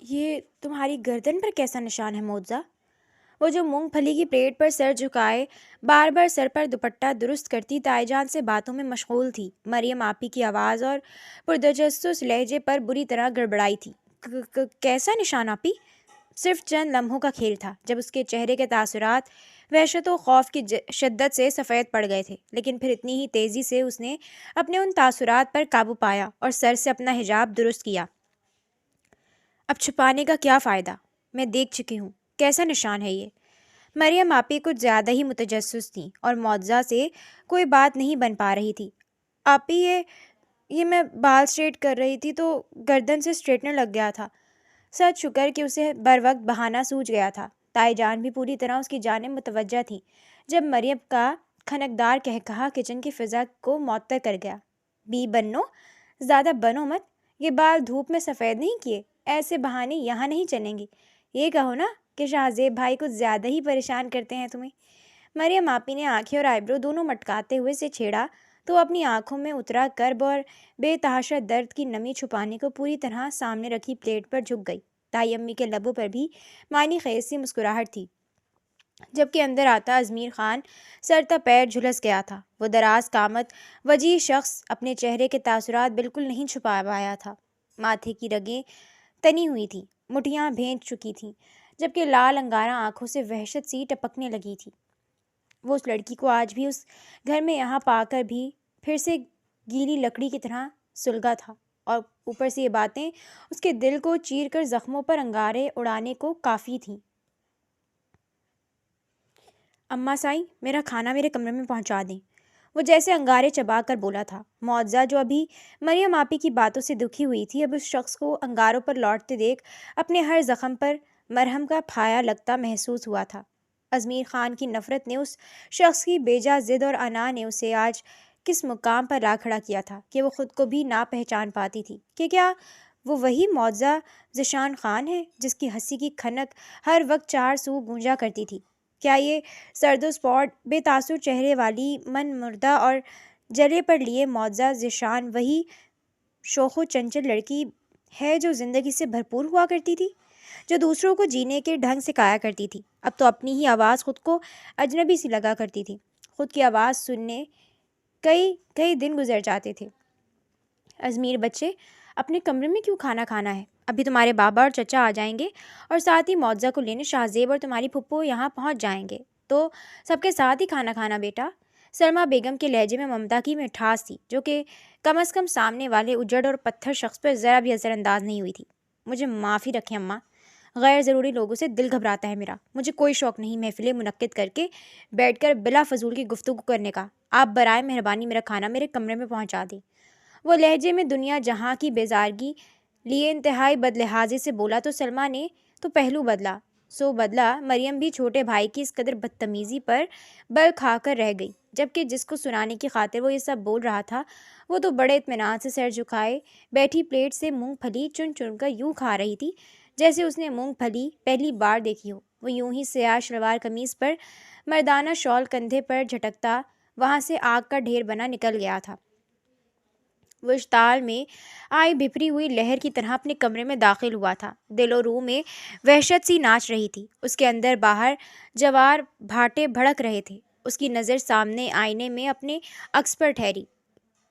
یہ تمہاری گردن پر کیسا نشان ہے موزہ؟ وہ جو مونگ پھلی کی پلیٹ پر سر جھکائے بار بار سر پر دوپٹہ درست کرتی تائی جان سے باتوں میں مشغول تھی۔ مریم آپی کی آواز اور پرتجسس لہجے پر بری طرح گڑبڑائی تھی۔ کیسا نشان آپی؟ صرف چند لمحوں کا کھیل تھا جب اس کے چہرے کے تاثرات وحشت و خوف کی شدت سے سفید پڑ گئے تھے، لیکن پھر اتنی ہی تیزی سے اس نے اپنے ان تاثرات پر قابو پایا اور سر سے اپنا حجاب درست کیا۔ اب چھپانے کا کیا فائدہ؟ میں دیکھ چکی ہوں۔ کیسا نشان ہے یہ؟ مریم آپی کچھ زیادہ ہی متجسس تھیں اور معجزہ سے کوئی بات نہیں بن پا رہی تھی۔ آپی یہ میں بال اسٹریٹ کر رہی تھی تو گردن سے اسٹریٹنر لگ گیا تھا۔ سچ شکر کہ اسے بر وقت بہانہ سوجھ گیا تھا۔ تائی جان بھی پوری طرح اس کی جانب متوجہ تھی جب مریم کا کھنکدار قہقہا کچن کی فضا کو معطر کر گیا۔ بی بنو، زیادہ بنو مت، یہ بال دھوپ میں سفید نہیں کیے، ایسے بہانے یہاں نہیں چلیں گے۔ یہ کہو نا کہ شاہ زیب بھائی کچھ زیادہ ہی پریشان کرتے ہیں تمہیں۔ مریم آپی نے آنکھیں اور آئیبرو دونوں مٹکاتے ہوئے سے چھیڑا تو اپنی آنکھوں میں اترا کرب اور بے تحاشا درد کی نمی چھپانے کو پوری طرح سامنے رکھی پلیٹ پر جھک گئی۔ تائی امی کے لبوں پر بھی معنی خیز سی مسکراہٹ تھی، جبکہ اندر آتا ازمیر خان سر تا پیر جھلس گیا تھا۔ وہ دراز قامت وجیح شخص اپنے چہرے کے تاثرات بالکل نہیں چھپا پایا تھا۔ ماتھے کی رگیں تنی ہوئی تھیں، مٹھیاں بھینچ چکی تھیں، جبکہ لال انگارہ آنکھوں سے وحشت سی ٹپکنے لگی تھی۔ وہ اس لڑکی کو آج بھی اس گھر میں یہاں پا کر بھی پھر سے گیلی لکڑی کی طرح سلگا تھا، اور اوپر سے یہ باتیں اس کے دل کو چیر کر زخموں پر انگارے اڑانے کو کافی تھیں۔ اماں سائیں، میرا کھانا میرے کمرے میں پہنچا دیں، وہ جیسے انگارے چبا کر بولا تھا۔ معجزہ جو ابھی مریم آپی کی باتوں سے دکھی ہوئی تھی، اب اس شخص کو انگاروں پر لوٹتے دیکھ اپنے ہر زخم پر مرہم کا پھایا لگتا محسوس ہوا تھا۔ ازمیر خان کی نفرت نے، اس شخص کی بیجا ضد اور انا نے اسے آج کس مقام پر لا کھڑا کیا تھا کہ وہ خود کو بھی نہ پہچان پاتی تھی کہ کیا وہ وہی معجزہ ذیشان خان ہے جس کی ہنسی کی کھنک ہر وقت چار سو گونجا کرتی تھی؟ کیا یہ سرد و اسپاٹ بے تاثر چہرے والی من مردہ اور جلے پر لیے معجزہ ذیشان وہی شوخ و چنچل لڑکی ہے جو زندگی سے بھرپور ہوا کرتی تھی، جو دوسروں کو جینے کے ڈھنگ سکھایا کرتی تھی؟ اب تو اپنی ہی آواز خود کو اجنبی سی لگا کرتی تھی۔ خود کی آواز سننے کئی دن گزر جاتے تھے۔ ازمیر بچے، اپنے کمرے میں کیوں کھانا کھانا ہے؟ ابھی تمہارے بابا اور چچا آ جائیں گے اور ساتھ ہی معجزہ کو لینے شاہ زیب اور تمہاری پھپھو یہاں پہنچ جائیں گے، تو سب کے ساتھ ہی کھانا کھانا بیٹا۔ سلمیٰ بیگم کے لہجے میں ممتا کی مٹھاس تھی، جو کہ کم از کم سامنے والے اجڑ اور پتھر شخص پر ذرا بھی اثر انداز نہیں ہوئی تھی۔ مجھے معافی رکھیں اماں، غیر ضروری لوگوں سے دل گھبراتا ہے میرا۔ مجھے کوئی شوق نہیں محفلیں منعقد کر کے بیٹھ کر بلا فضول کی گفتگو کرنے کا۔ آپ برائے مہربانی میرا کھانا میرے کمرے میں پہنچا دیں۔ وہ لہجے میں دنیا جہاں کی بیزارگی لیے انتہائی بدلحاظی سے بولا تو سلمیٰ نے تو پہلو بدلا سو بدلا۔ مریم بھی چھوٹے بھائی کی اس قدر بدتمیزی پر بل کھا کر رہ گئی، جبکہ جس کو سنانے کی خاطر وہ یہ سب بول رہا تھا، وہ تو بڑے اطمینان سے سر جھکائے بیٹھی پلیٹ سے مونگ پھلی چن چن کر یوں کھا رہی تھی جیسے اس نے مونگ پھلی پہلی بار دیکھی ہو۔ وہ یوں ہی سیاہ شلوار قمیص پر مردانہ شال کندھے پر جھٹکتا وہاں سے آگ کا ڈھیر بنا نکل گیا تھا۔ وہ اشتعال میں آئی بھپری ہوئی لہر کی طرح اپنے کمرے میں داخل ہوا تھا۔ دل و روح میں وحشت سی ناچ رہی تھی۔ اس کے اندر باہر جوار بھاٹے بھڑک رہے تھے۔ اس کی نظر سامنے آئینے میں اپنے عکس پر ٹھہری۔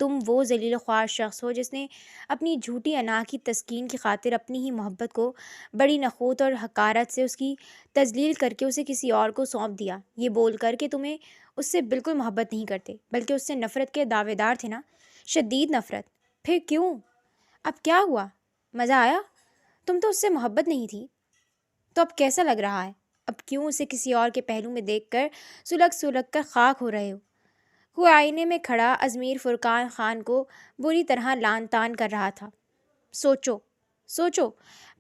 تم وہ ذلیل خوار شخص ہو جس نے اپنی جھوٹی انا کی تسکین کی خاطر اپنی ہی محبت کو بڑی نخوت اور حقارت سے اس کی تذلیل کر کے اسے کسی اور کو سونپ دیا، یہ بول کر کہ تمہیں اس سے بالکل محبت نہیں کرتے بلکہ اس سے نفرت کے دعوے دار تھے نا، شدید نفرت۔ پھر کیوں؟ اب کیا ہوا؟ مزہ آیا؟ تم تو اس سے محبت نہیں تھی، تو اب کیسا لگ رہا ہے؟ اب کیوں اسے کسی اور کے پہلو میں دیکھ کر سلگ کر خاک ہو رہے ہو؟ وہ آئینے میں کھڑا ازمیر فرقان خان کو بری طرح لان تان کر رہا تھا۔ سوچو،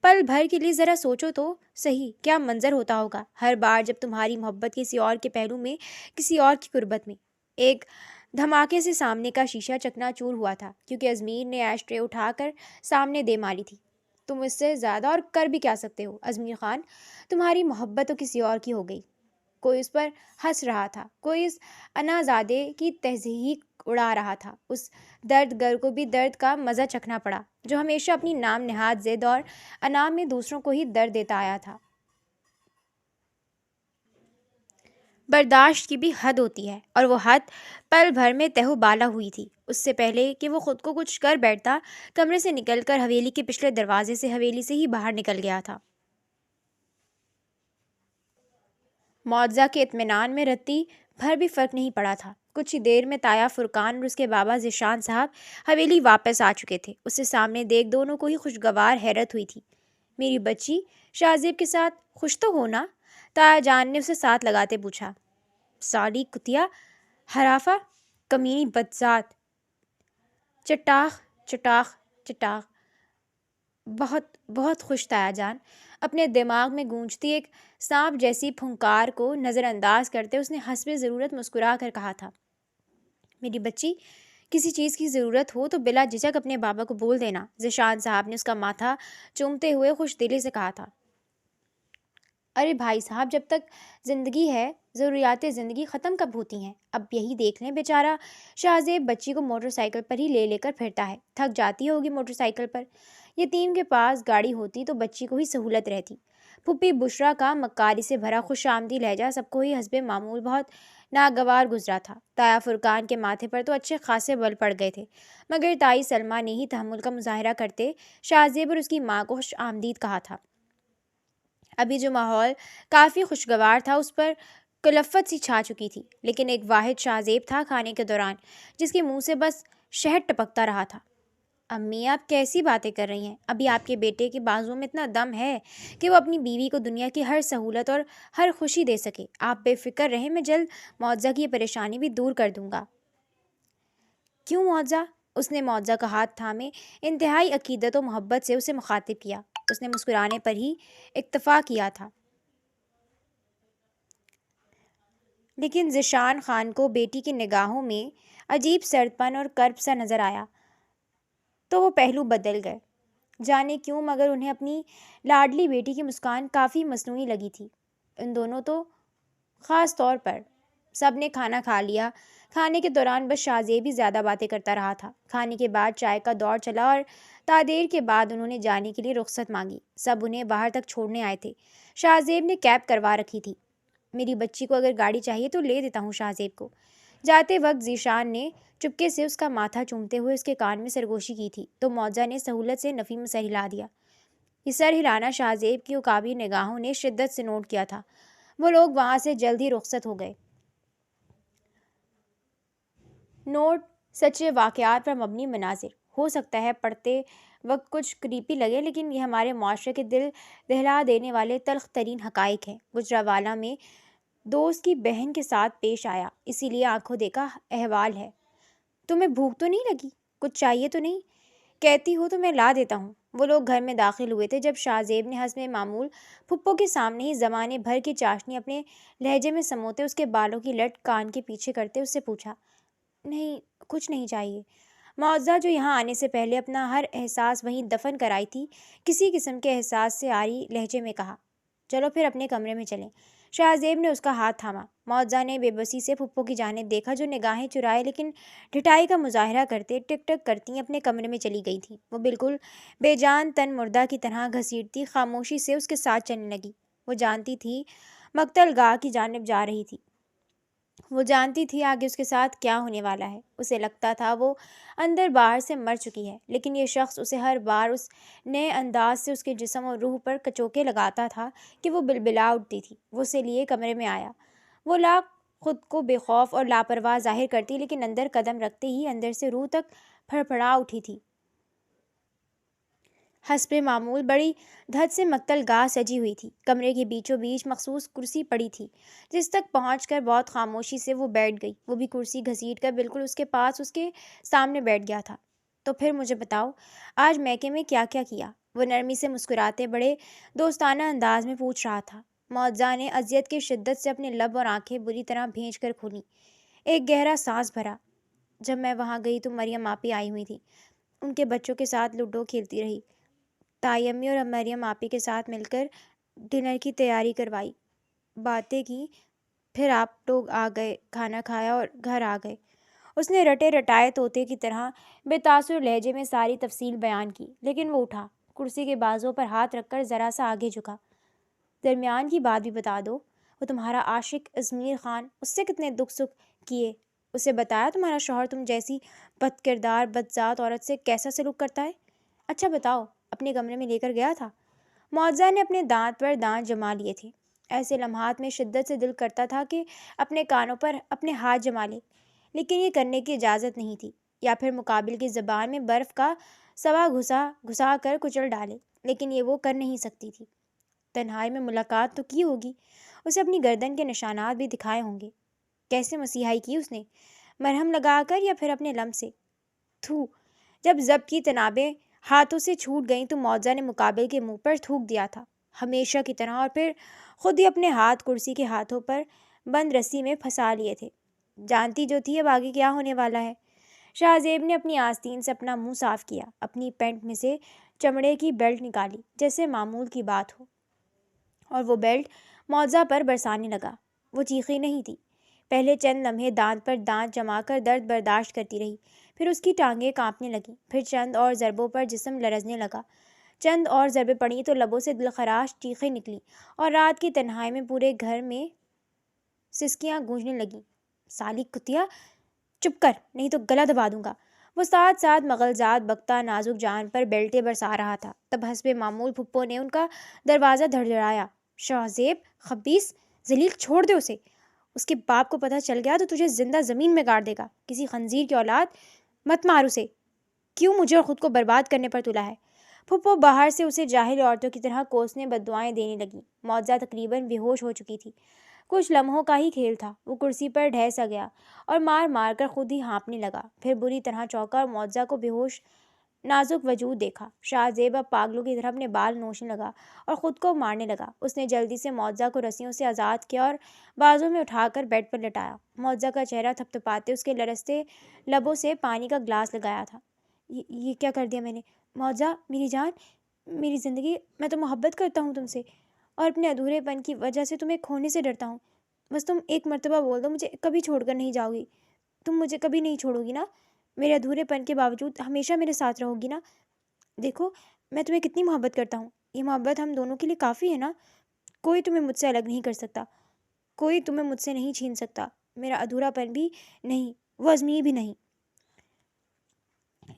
پل بھر کے لیے ذرا سوچو تو صحیح، کیا منظر ہوتا ہوگا ہر بار جب تمہاری محبت کسی اور کے پہلو میں، کسی اور کی قربت میں۔ ایک دھماکے سے سامنے کا شیشہ چکنا چور ہوا تھا، کیونکہ ازمیر نے ایش ٹرے اٹھا کر سامنے دے ماری تھی۔ تم اس سے زیادہ اور کر بھی کیا سکتے ہو ازمیر خان؟ تمہاری محبت تو کسی اور کی ہو گئی۔ کوئی اس پر ہنس رہا تھا، کوئی اس انا زادے کی تضحیک اڑا رہا تھا۔ اس درد گر کو بھی درد کا مزہ چکھنا پڑا جو ہمیشہ اپنی نام نہاد ضد اور انا میں دوسروں کو ہی درد دیتا آیا تھا۔ برداشت کی بھی حد ہوتی ہے، اور وہ حد پل بھر میں تہو بالا ہوئی تھی۔ اس سے پہلے کہ وہ خود کو کچھ کر بیٹھتا، کمرے سے نکل کر حویلی کے پچھلے دروازے سے حویلی سے ہی باہر نکل گیا تھا۔ معجزہ کے اطمینان میں رتی بھر بھی فرق نہیں پڑا تھا۔ کچھ ہی دیر میں تایا فرقان اور اس کے بابا ذیشان صاحب حویلی واپس آ چکے تھے۔ اسے سامنے دیکھ دونوں کو ہی خوشگوار حیرت ہوئی تھی۔ میری بچی شاہ زیب کے ساتھ خوش تو ہونا؟ تایا جان نے اسے ساتھ لگاتے پوچھا۔ سالی کتیا، حرافہ، کمینی بدذات، چٹاخ چٹاخ چٹاخ۔ بہت بہت خوش تایا جان۔ اپنے دماغ میں گونجتی ایک سانپ جیسی پھنکار کو نظر انداز کرتے اس نے حسب ضرورت مسکرا کر کہا تھا۔ میری بچی، کسی چیز کی ضرورت ہو تو بلا جھجک اپنے بابا کو بول دینا، ذیشان صاحب نے اس کا ماتھا چومتے ہوئے خوش دلی سے کہا تھا۔ ارے بھائی صاحب، جب تک زندگی ہے ضروریات زندگی ختم کب ہوتی ہیں؟ اب یہی دیکھ لیں، بیچارہ شاہ زیب بچی کو موٹر سائیکل پر ہی لے کر پھرتا ہے، تھک جاتی ہوگی موٹر سائیکل پر۔ یتیم کے پاس گاڑی ہوتی تو بچی کو ہی سہولت رہتی۔ پھپھی بشرا کا مکاری سے بھرا خوش آمدی لہجہ سب کو ہی حسب معمول بہت ناگوار گزرا تھا۔ تایا فرقان کے ماتھے پر تو اچھے خاصے بل پڑ گئے تھے، مگر تائی سلمہ نے ہی تحمل کا مظاہرہ کرتے شاہ زیب اور اس کی ماں کو خوش آمدید کہا تھا۔ ابھی جو ماحول کافی خوشگوار تھا اس پر کلفت سی چھا چکی تھی، لیکن ایک واحد شاہ زیب تھا کھانے کے دوران جس کے منہ سے بس شہد ٹپکتا رہا تھا۔ امی، آپ کیسی باتیں کر رہی ہیں؟ ابھی آپ کے بیٹے کے بازو میں اتنا دم ہے کہ وہ اپنی بیوی کو دنیا کی ہر سہولت اور ہر خوشی دے سکے۔ آپ بے فکر رہیں، میں جلد معجزہ کی یہ پریشانی بھی دور کر دوں گا۔ کیوں معجزہ؟ اس نے معجزہ کا ہاتھ تھامے انتہائی عقیدت و محبت سے اسے مخاطب کیا۔ اس نے مسکرانے پر ہی اکتفا کیا تھا، لیکن ذیشان خان کو بیٹی کی نگاہوں میں عجیب سردپن اور کرب سا نظر آیا تو وہ پہلو بدل گئے۔ جانے کیوں، مگر انہیں اپنی لاڈلی بیٹی کی مسکان کافی مصنوعی لگی تھی۔ ان دونوں تو خاص طور پر۔ سب نے کھانا کھا لیا۔ کھانے کے دوران بس شاہ زیب ہی زیادہ باتیں کرتا رہا تھا۔ کھانے کے بعد چائے کا دور چلا اور دیر کے بعد انہوں نے جانے کے لیے رخصت مانگی۔ سب انہیں باہر تک چھوڑنے آئے تھے۔ شاہ زیب نے کیب کروا رکھی تھی۔ میری بچی کو اگر گاڑی چاہیے تو لے دیتا ہوں شاہ زیب کو۔ جاتے وقت ذیشان نے چپکے سے اس کا ماتھا چومتے ہوئے اس کے کان میں سرگوشی کی تھی تو معجزہ نے سہولت سے نفی میں سر ہلا دیا۔ یہ سر ہلانا شاہ زیب کی عقابی نگاہوں نے شدت سے نوٹ کیا تھا۔ وہ لوگ وہاں سے جلد ہی رخصت ہو گئے۔ نوٹ سچے واقعات پر مبنی مناظر۔ ہو سکتا ہے پڑھتے وقت کچھ کریپی لگے، لیکن یہ ہمارے معاشرے کے دل دہلا دینے والے تلخ ترین حقائق ہیں۔ گجرانوالہ میں دوست کی بہن کے ساتھ پیش آیا، اسی لیے آنکھوں دیکھا احوال ہے۔ تمہیں بھوک تو نہیں لگی؟ کچھ چاہیے تو نہیں؟ کہتی ہو تو میں لا دیتا ہوں۔ وہ لوگ گھر میں داخل ہوئے تھے جب شاہ زیب نے حسب معمول پھپھو کے سامنے ہی زمانے بھر کی چاشنی اپنے لہجے میں سموتے اس کے بالوں کی لٹ کان کے پیچھے کرتے اس سے پوچھا۔ نہیں، کچھ نہیں چاہیے۔ معجزہ جو یہاں آنے سے پہلے اپنا ہر احساس وہیں دفن کرائی تھی، کسی قسم کے احساس سے آری لہجے میں کہا۔ چلو پھر اپنے کمرے میں چلیں۔ شاہ زیب نے اس کا ہاتھ تھاما۔ معجزہ نے بے بسی سے پھپھو کی جانب دیکھا جو نگاہیں چرائے لیکن ڈھٹائی کا مظاہرہ کرتے ٹک ٹک کرتی اپنے کمرے میں چلی گئی تھی۔ وہ بالکل بے جان تن مردہ کی طرح گھسیٹتی خاموشی سے اس کے ساتھ چلنے لگی۔ وہ جانتی تھی مقتل گاہ کی جانب جا رہی تھی۔ وہ جانتی تھی آگے اس کے ساتھ کیا ہونے والا ہے۔ اسے لگتا تھا وہ اندر باہر سے مر چکی ہے، لیکن یہ شخص اسے ہر بار اس نئے انداز سے اس کے جسم اور روح پر کچوکے لگاتا تھا کہ وہ بلبلا اٹھتی تھی۔ وہ اسے لیے کمرے میں آیا۔ وہ لاکھ خود کو بے خوف اور لاپرواہ ظاہر کرتی، لیکن اندر قدم رکھتے ہی اندر سے روح تک پھڑپڑا اٹھی تھی۔ حسب معمول بڑی دھت سے مقتل گاہ سجی ہوئی تھی۔ کمرے کے بیچوں بیچ مخصوص کرسی پڑی تھی جس تک پہنچ کر بہت خاموشی سے وہ بیٹھ گئی۔ وہ بھی کرسی گھسیٹ کر بالکل اس کے پاس اس کے سامنے بیٹھ گیا تھا۔ تو پھر مجھے بتاؤ، آج میکے میں کیا کیا کیا؟ وہ نرمی سے مسکراتے بڑے دوستانہ انداز میں پوچھ رہا تھا۔ معجزہ نے اذیت کی شدت سے اپنے لب اور آنکھیں بری طرح بھینچ کر کھولیں۔ ایک گہرا سانس بھرا۔ جب میں وہاں گئی تو مریم آپی آئی ہوئی تھی۔ ان کے بچوں کے ساتھ لوڈو کھیلتی رہی۔ تائی امی اور مریم آپی کے ساتھ مل کر ڈنر کی تیاری کروائی، باتیں کی، پھر آپ لوگ آ گئے، کھانا کھایا اور گھر آ گئے۔ اس نے رٹے رٹائے طوطے کی طرح بے تاثر لہجے میں ساری تفصیل بیان کی، لیکن وہ اٹھا، کرسی کے بازو پر ہاتھ رکھ کر ذرا سا آگے جھکا۔ درمیان کی بات بھی بتا دو، وہ تمہارا عاشق ازمیر خان، اس سے کتنے دکھ سکھ کیے؟ اسے بتایا تمہارا شوہر تم جیسی بد کردار بدذات عورت سے کیسا سلوک کرتا ہے؟ اچھا بتاؤ، اپنے کمرے میں لے کر گیا تھا؟ معجزہ نے اپنے دانت پر دانت جما لیے تھے۔ ایسے لمحات میں شدت سے دل کرتا تھا کہ اپنے کانوں پر اپنے ہاتھ جما لے، لیکن یہ کرنے کی اجازت نہیں تھی، یا پھر مقابل کی زبان میں برف کا سوا گھسا کر کچل ڈالے، لیکن یہ وہ کر نہیں سکتی تھی۔ تنہائی میں ملاقات تو کی ہوگی، اسے اپنی گردن کے نشانات بھی دکھائے ہوں گے۔ کیسے مسیحائی کی اس نے؟ مرہم لگا کر یا پھر اپنے لم سے؟ تھو! جب ضبط کی تنابیں ہاتھوں سے چھوٹ گئیں تو معجزہ نے مقابل کے منہ پر تھوک دیا تھا، ہمیشہ کی طرح، اور پھر خود ہی اپنے ہاتھ کرسی کے ہاتھوں پر بند رسی میں پھنسا لیے تھے۔ جانتی جو تھی اب آگے کیا ہونے والا ہے۔ شاہ زیب نے اپنی آستین سے اپنا منہ صاف کیا، اپنی پینٹ میں سے چمڑے کی بیلٹ نکالی جیسے معمول کی بات ہو، اور وہ بیلٹ معجزہ پر برسانے لگا۔ وہ چیخی نہیں تھی۔ پہلے چند لمحے دانت پر دانت جما کر درد برداشت کرتی رہی، پھر اس کی ٹانگیں کانپنے لگیں، پھر چند اور ضربوں پر جسم لرزنے لگا۔ چند اور ضربیں پڑیں تو لبوں سے دلخراش چیخیں نکلیں، اور رات کی تنہائی میں پورے گھر میں سسکیاں گونجنے لگیں۔ سالی کتیا، چپ کر، نہیں تو گلا دبا دوں گا۔ وہ ساتھ ساتھ مغلزاد بکتا نازک جان پر بیلٹیں برسا رہا تھا۔ تب حسب معمول پھپھو نے ان کا دروازہ دھڑدھڑایا۔ شاہ زیب، خبیث، ذلیل، چھوڑ دے اسے۔ اس کے باپ کو پتہ چل گیا تو تجھے زندہ زمین میں گاڑ دے گا۔ کسی خنزیر کی اولاد، مت مار اسے۔ کیوں مجھے اور خود کو برباد کرنے پر تلا ہے؟ پھپھو باہر سے اسے جاہل عورتوں کی طرح کوسنے بددعائیں دینے لگیں۔ معجزہ تقریباً بے ہوش ہو چکی تھی۔ کچھ لمحوں کا ہی کھیل تھا، وہ کرسی پر ڈھہ سا گیا اور مار مار کر خود ہی ہانپنے لگا، پھر بری طرح چونکا اور معجزہ کو بے ہوش نازک وجود دیکھا۔ شاہ زیب اب پاگلوں کی طرح اپنے بال نوچنے لگا اور خود کو مارنے لگا۔ اس نے جلدی سے معجزہ کو رسیوں سے آزاد کیا اور بازو میں اٹھا کر بیڈ پر لٹایا۔ معجزہ کا چہرہ تھپتھپاتے اس کے لرزتے لبوں سے پانی کا گلاس لگایا تھا۔ یہ کیا کر دیا میں نے؟ معجزہ، میری جان، میری زندگی، میں تو محبت کرتا ہوں تم سے، اور اپنے ادھورے پن کی وجہ سے تمہیں کھونے سے ڈرتا ہوں۔ بس تم ایک مرتبہ بول دو، مجھے کبھی چھوڑ کر نہیں جاؤ گی؟ تم مجھے کبھی نہیں چھوڑو گی نا؟ میرے ادھورے پن کے باوجود ہمیشہ میرے ساتھ رہو گی نا؟ دیکھو میں تمہیں کتنی محبت کرتا ہوں، یہ محبت ہم دونوں کے لیے کافی ہے نا؟ کوئی تمہیں مجھ سے الگ نہیں کر سکتا، کوئی تمہیں مجھ سے نہیں چھین سکتا، میرا ادھورا پن بھی نہیں، وہ ازمیر بھی نہیں۔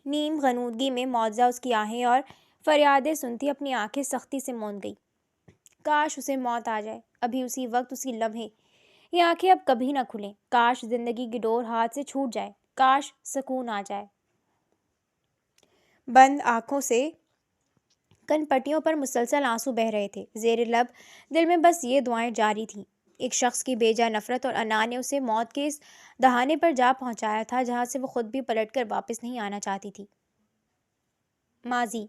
نیم غنودگی میں معجزہ اس کی آہیں اور فریادیں سنتی اپنی آنکھیں سختی سے موند گئی۔ کاش اسے موت آ جائے، ابھی اسی وقت، اسی لمحے۔ یہ آنکھیں اب کبھی نہ کھلیں۔ کاش زندگی کی ڈور ہاتھ سے چھوٹ جائے، کاش سکون آ جائے۔ بند آنکھوں سے کن پٹیوں پر مسلسل آنسو بہہ رہے تھے۔ زیر لب دل میں بس یہ دعائیں جاری تھیں۔ ایک شخص کی بے جا نفرت اور انا نے اسے موت کے اس دہانے پر جا پہنچایا تھا جہاں سے وہ خود بھی پلٹ کر واپس نہیں آنا چاہتی تھی۔ ماضی: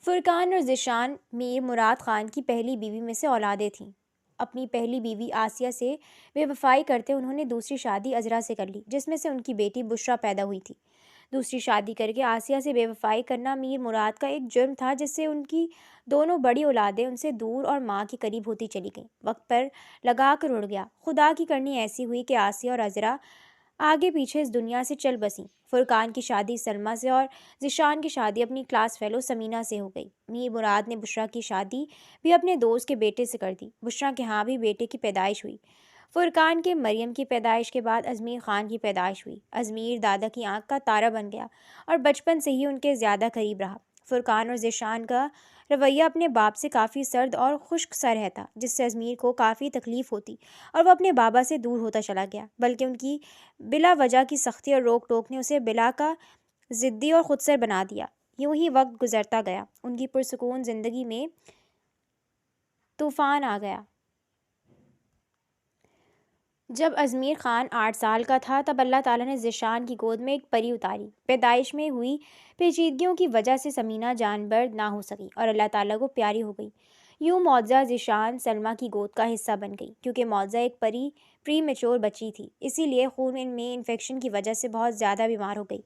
فرقان اور ذیشان میر مراد خان کی پہلی بیوی میں سے اولادیں تھیں۔ اپنی پہلی بیوی آسیہ سے بے وفائی کرتے انہوں نے دوسری شادی عذرا سے کر لی، جس میں سے ان کی بیٹی بشریٰ پیدا ہوئی تھی۔ دوسری شادی کر کے آسیہ سے بے وفائی کرنا میر مراد کا ایک جرم تھا جس سے ان کی دونوں بڑی اولادیں ان سے دور اور ماں کے قریب ہوتی چلی گئیں۔ وقت پر لگا کر اڑ گیا۔ خدا کی کرنی ایسی ہوئی کہ آسیہ اور عذرا آگے پیچھے اس دنیا سے چل بسیں۔ فرقان کی شادی سلمیٰ سے اور ذیشان کی شادی اپنی کلاس فیلو ثمینہ سے ہو گئی۔ میر مراد نے بشریٰ کی شادی بھی اپنے دوست کے بیٹے سے کر دی۔ بشریٰ کے ہاں بھی بیٹے کی پیدائش ہوئی۔ فرقان کے مریم کی پیدائش کے بعد ازمیر خان کی پیدائش ہوئی۔ ازمیر دادا کی آنکھ کا تارا بن گیا اور بچپن سے ہی ان کے زیادہ قریب رہا۔ فرقان اور ذیشان کا رویہ اپنے باپ سے کافی سرد اور خشک سا رہتا، جس سے ازمیر کو کافی تکلیف ہوتی اور وہ اپنے بابا سے دور ہوتا چلا گیا، بلکہ ان کی بلا وجہ کی سختی اور روک ٹوک نے اسے بلا کا ضدی اور خودسر بنا دیا۔ یوں ہی وقت گزرتا گیا۔ ان کی پرسکون زندگی میں طوفان آ گیا۔ جب ازمیر خان 8 سال کا تھا تب اللہ تعالیٰ نے ذیشان کی گود میں ایک پری اتاری۔ پیدائش میں ہوئی پیچیدگیوں کی وجہ سے ثمینہ جان بر نہ ہو سکی اور اللہ تعالیٰ کو پیاری ہو گئی۔ یوں معجزہ ذیشان سلمیٰ کی گود کا حصہ بن گئی۔ کیونکہ معجزہ ایک پری میچور بچی تھی، اسی لیے خون میں انفیکشن کی وجہ سے بہت زیادہ بیمار ہو گئی۔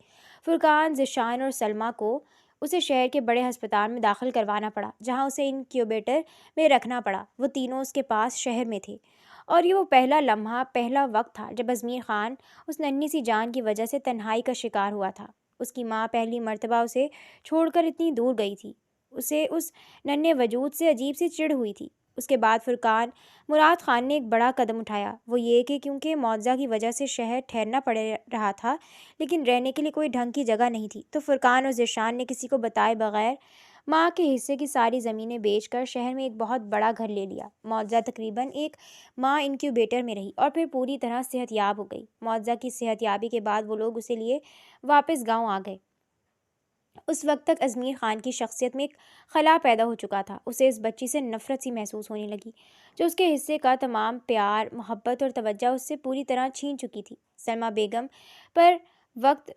فرقان، ذیشان اور سلمیٰ کو اسے شہر کے بڑے ہسپتال میں داخل کروانا پڑا، جہاں اسے انکیوبیٹر میں رکھنا پڑا۔ وہ تینوں اس کے پاس شہر میں تھے اور یہ وہ پہلا لمحہ، پہلا وقت تھا جب ازمیر خان اس ننھی سی جان کی وجہ سے تنہائی کا شکار ہوا تھا۔ اس کی ماں پہلی مرتبہ اسے چھوڑ کر اتنی دور گئی تھی۔ اسے اس ننھے وجود سے عجیب سی چڑ ہوئی تھی۔ اس کے بعد فرقان مراد خان نے ایک بڑا قدم اٹھایا، وہ یہ کہ کیونکہ معجزہ کی وجہ سے شہر ٹھہرنا پڑ رہا تھا لیکن رہنے کے لیے کوئی ڈھنگ کی جگہ نہیں تھی، تو فرقان اور ذیشان نے کسی کو بتائے بغیر ماں کے حصے کی ساری زمینیں بیچ کر شہر میں ایک بہت بڑا گھر لے لیا۔ معجزہ تقریباً ایک ماہ انکیوبیٹر میں رہی اور پھر پوری طرح صحت یاب ہو گئی۔ معجزہ کی صحت یابی کے بعد وہ لوگ اسے لیے واپس گاؤں آ گئے۔ اس وقت تک ازمیر خان کی شخصیت میں ایک خلا پیدا ہو چکا تھا۔ اسے اس بچی سے نفرت سی محسوس ہونے لگی جو اس کے حصے کا تمام پیار، محبت اور توجہ اس سے پوری طرح چھین چکی تھی۔ سلمیٰ بیگم پر وقت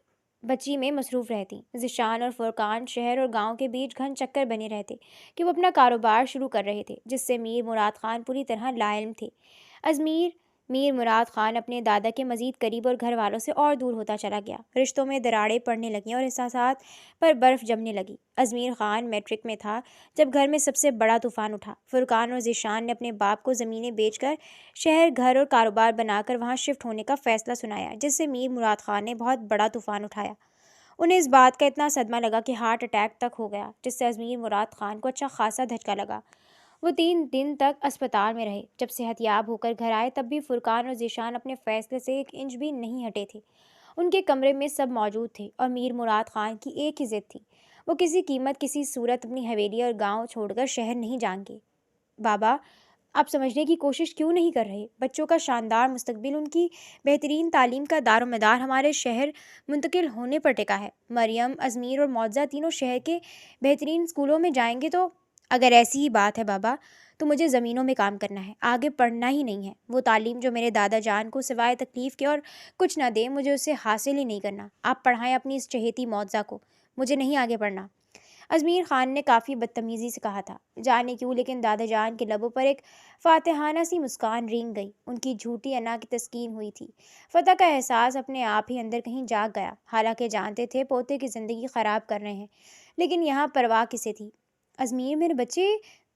بچی میں مصروف رہتی۔ ذیشان اور فرقان شہر اور گاؤں کے بیچ گھن چکر بنے رہتے کہ وہ اپنا کاروبار شروع کر رہے تھے، جس سے میر مراد خان پوری طرح لاعلم تھے۔ میر مراد خان اپنے دادا کے مزید قریب اور گھر والوں سے اور دور ہوتا چلا گیا۔ رشتوں میں دراڑیں پڑنے لگیں اور احساسات پر برف جمنے لگی۔ ازمیر خان میٹرک میں تھا جب گھر میں سب سے بڑا طوفان اٹھا۔ فرقان اور ذیشان نے اپنے باپ کو زمینیں بیچ کر شہر گھر اور کاروبار بنا کر وہاں شفٹ ہونے کا فیصلہ سنایا، جس سے میر مراد خان نے بہت بڑا طوفان اٹھایا۔ انہیں اس بات کا اتنا صدمہ لگا کہ ہارٹ اٹیک تک ہو گیا، جس سے ازمیر مراد خان کو اچھا خاصا دھچکا لگا۔ وہ 3 دن تک اسپتال میں رہے۔ جب صحت یاب ہو کر گھر آئے تب بھی فرقان اور ذیشان اپنے فیصلے سے 1 انچ بھی نہیں ہٹے تھے۔ ان کے کمرے میں سب موجود تھے اور میر مراد خان کی ایک ہی ضد تھی، وہ کسی قیمت کسی صورت اپنی حویلی اور گاؤں چھوڑ کر شہر نہیں جائیں گے۔ بابا، آپ سمجھنے کی کوشش کیوں نہیں کر رہے؟ بچوں کا شاندار مستقبل، ان کی بہترین تعلیم کا دار و مدار ہمارے شہر منتقل ہونے پر ٹکا ہے۔ مریم، ازمیر اور معجزہ تینوں شہر کے بہترین اسکولوں میں جائیں گے تو اگر ایسی ہی بات ہے بابا تو مجھے زمینوں میں کام کرنا ہے، آگے پڑھنا ہی نہیں ہے۔ وہ تعلیم جو میرے دادا جان کو سوائے تکلیف کے اور کچھ نہ دے، مجھے اسے حاصل ہی نہیں کرنا۔ آپ پڑھائیں اپنی اس چہیتی معجزہ کو، مجھے نہیں آگے پڑھنا۔ ازمیر خان نے کافی بدتمیزی سے کہا تھا۔ جانے کیوں لیکن دادا جان کے لبوں پر ایک فاتحانہ سی مسکان رینگ گئی۔ ان کی جھوٹی انا کی تسکین ہوئی تھی۔ فتح کا احساس اپنے آپ ہی اندر کہیں جاگ گیا۔ حالانکہ جانتے تھے پوتے کی زندگی خراب کر رہے ہیں، لیکن یہاں پرواہ کسے تھی؟ ازمیر میرے بچے،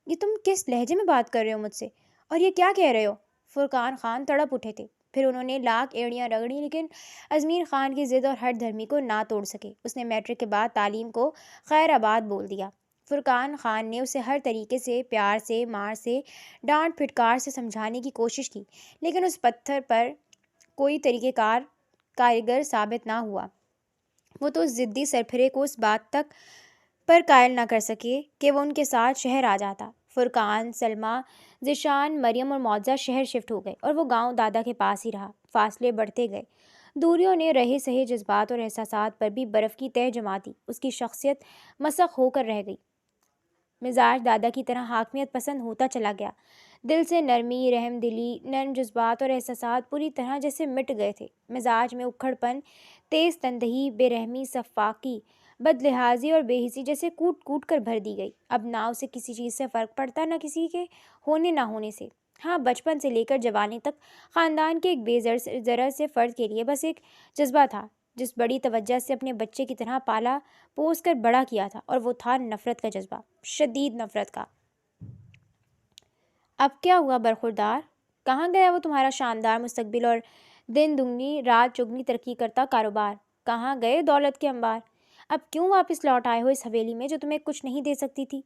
یہ تم کس لہجے میں بات کر رہے ہو مجھ سے، اور یہ کیا کہہ رہے ہو؟ فرقان خان تڑپ اٹھے تھے۔ پھر انہوں نے لاکھ ایڑیاں رگڑیں لیکن ازمیر خان کی ضد اور ہٹ دھرمی کو نہ توڑ سکے۔ اس نے میٹرک کے بعد تعلیم کو خیر آباد بول دیا۔ فرقان خان نے اسے ہر طریقے سے، پیار سے، مار سے، ڈانٹ پھٹکار سے سمجھانے کی کوشش کی، لیکن اس پتھر پر کوئی طریقہ کارگر ثابت نہ ہوا۔ وہ تو اس ضدی سرپھرے کو اس بات تک پر قائل نہ کر سکے کہ وہ ان کے ساتھ شہر آ جاتا۔ فرقان، سلمیٰ، ذیشان، مریم اور معجزہ شہر شفٹ ہو گئے اور وہ گاؤں دادا کے پاس ہی رہا۔ فاصلے بڑھتے گئے، دوریوں نے رہے سہے جذبات اور احساسات پر بھی برف کی تہ جما دی۔ اس کی شخصیت مسخ ہو کر رہ گئی۔ مزاج دادا کی طرح حاکمیت پسند ہوتا چلا گیا۔ دل سے نرمی، رحم دلی، نرم جذبات اور احساسات پوری طرح جیسے مٹ گئے تھے۔ مزاج میں اکھڑ پن، تیز تندہی، بے رحمی، سفاکی، بد لحاظی اور بے حسی جیسے کوٹ کوٹ کر بھر دی گئی۔ اب نہ اسے کسی چیز سے فرق پڑتا، نہ کسی کے ہونے نہ ہونے سے۔ ہاں، بچپن سے لے کر جوانی تک خاندان کے ایک بے ضرر سے فرد کے لیے بس ایک جذبہ تھا جس بڑی توجہ سے اپنے بچے کی طرح پالا پوس کر بڑا کیا تھا، اور وہ تھا نفرت کا جذبہ، شدید نفرت کا۔ اب کیا ہوا برخوردار؟ کہاں گیا وہ تمہارا شاندار مستقبل اور دن دگنی رات چگنی ترقی کرتا کاروبار؟ کہاں گئے دولت کے انبار؟ اب کیوں واپس لوٹ آئے ہو اس حویلی میں جو تمہیں کچھ نہیں دے سکتی تھی؟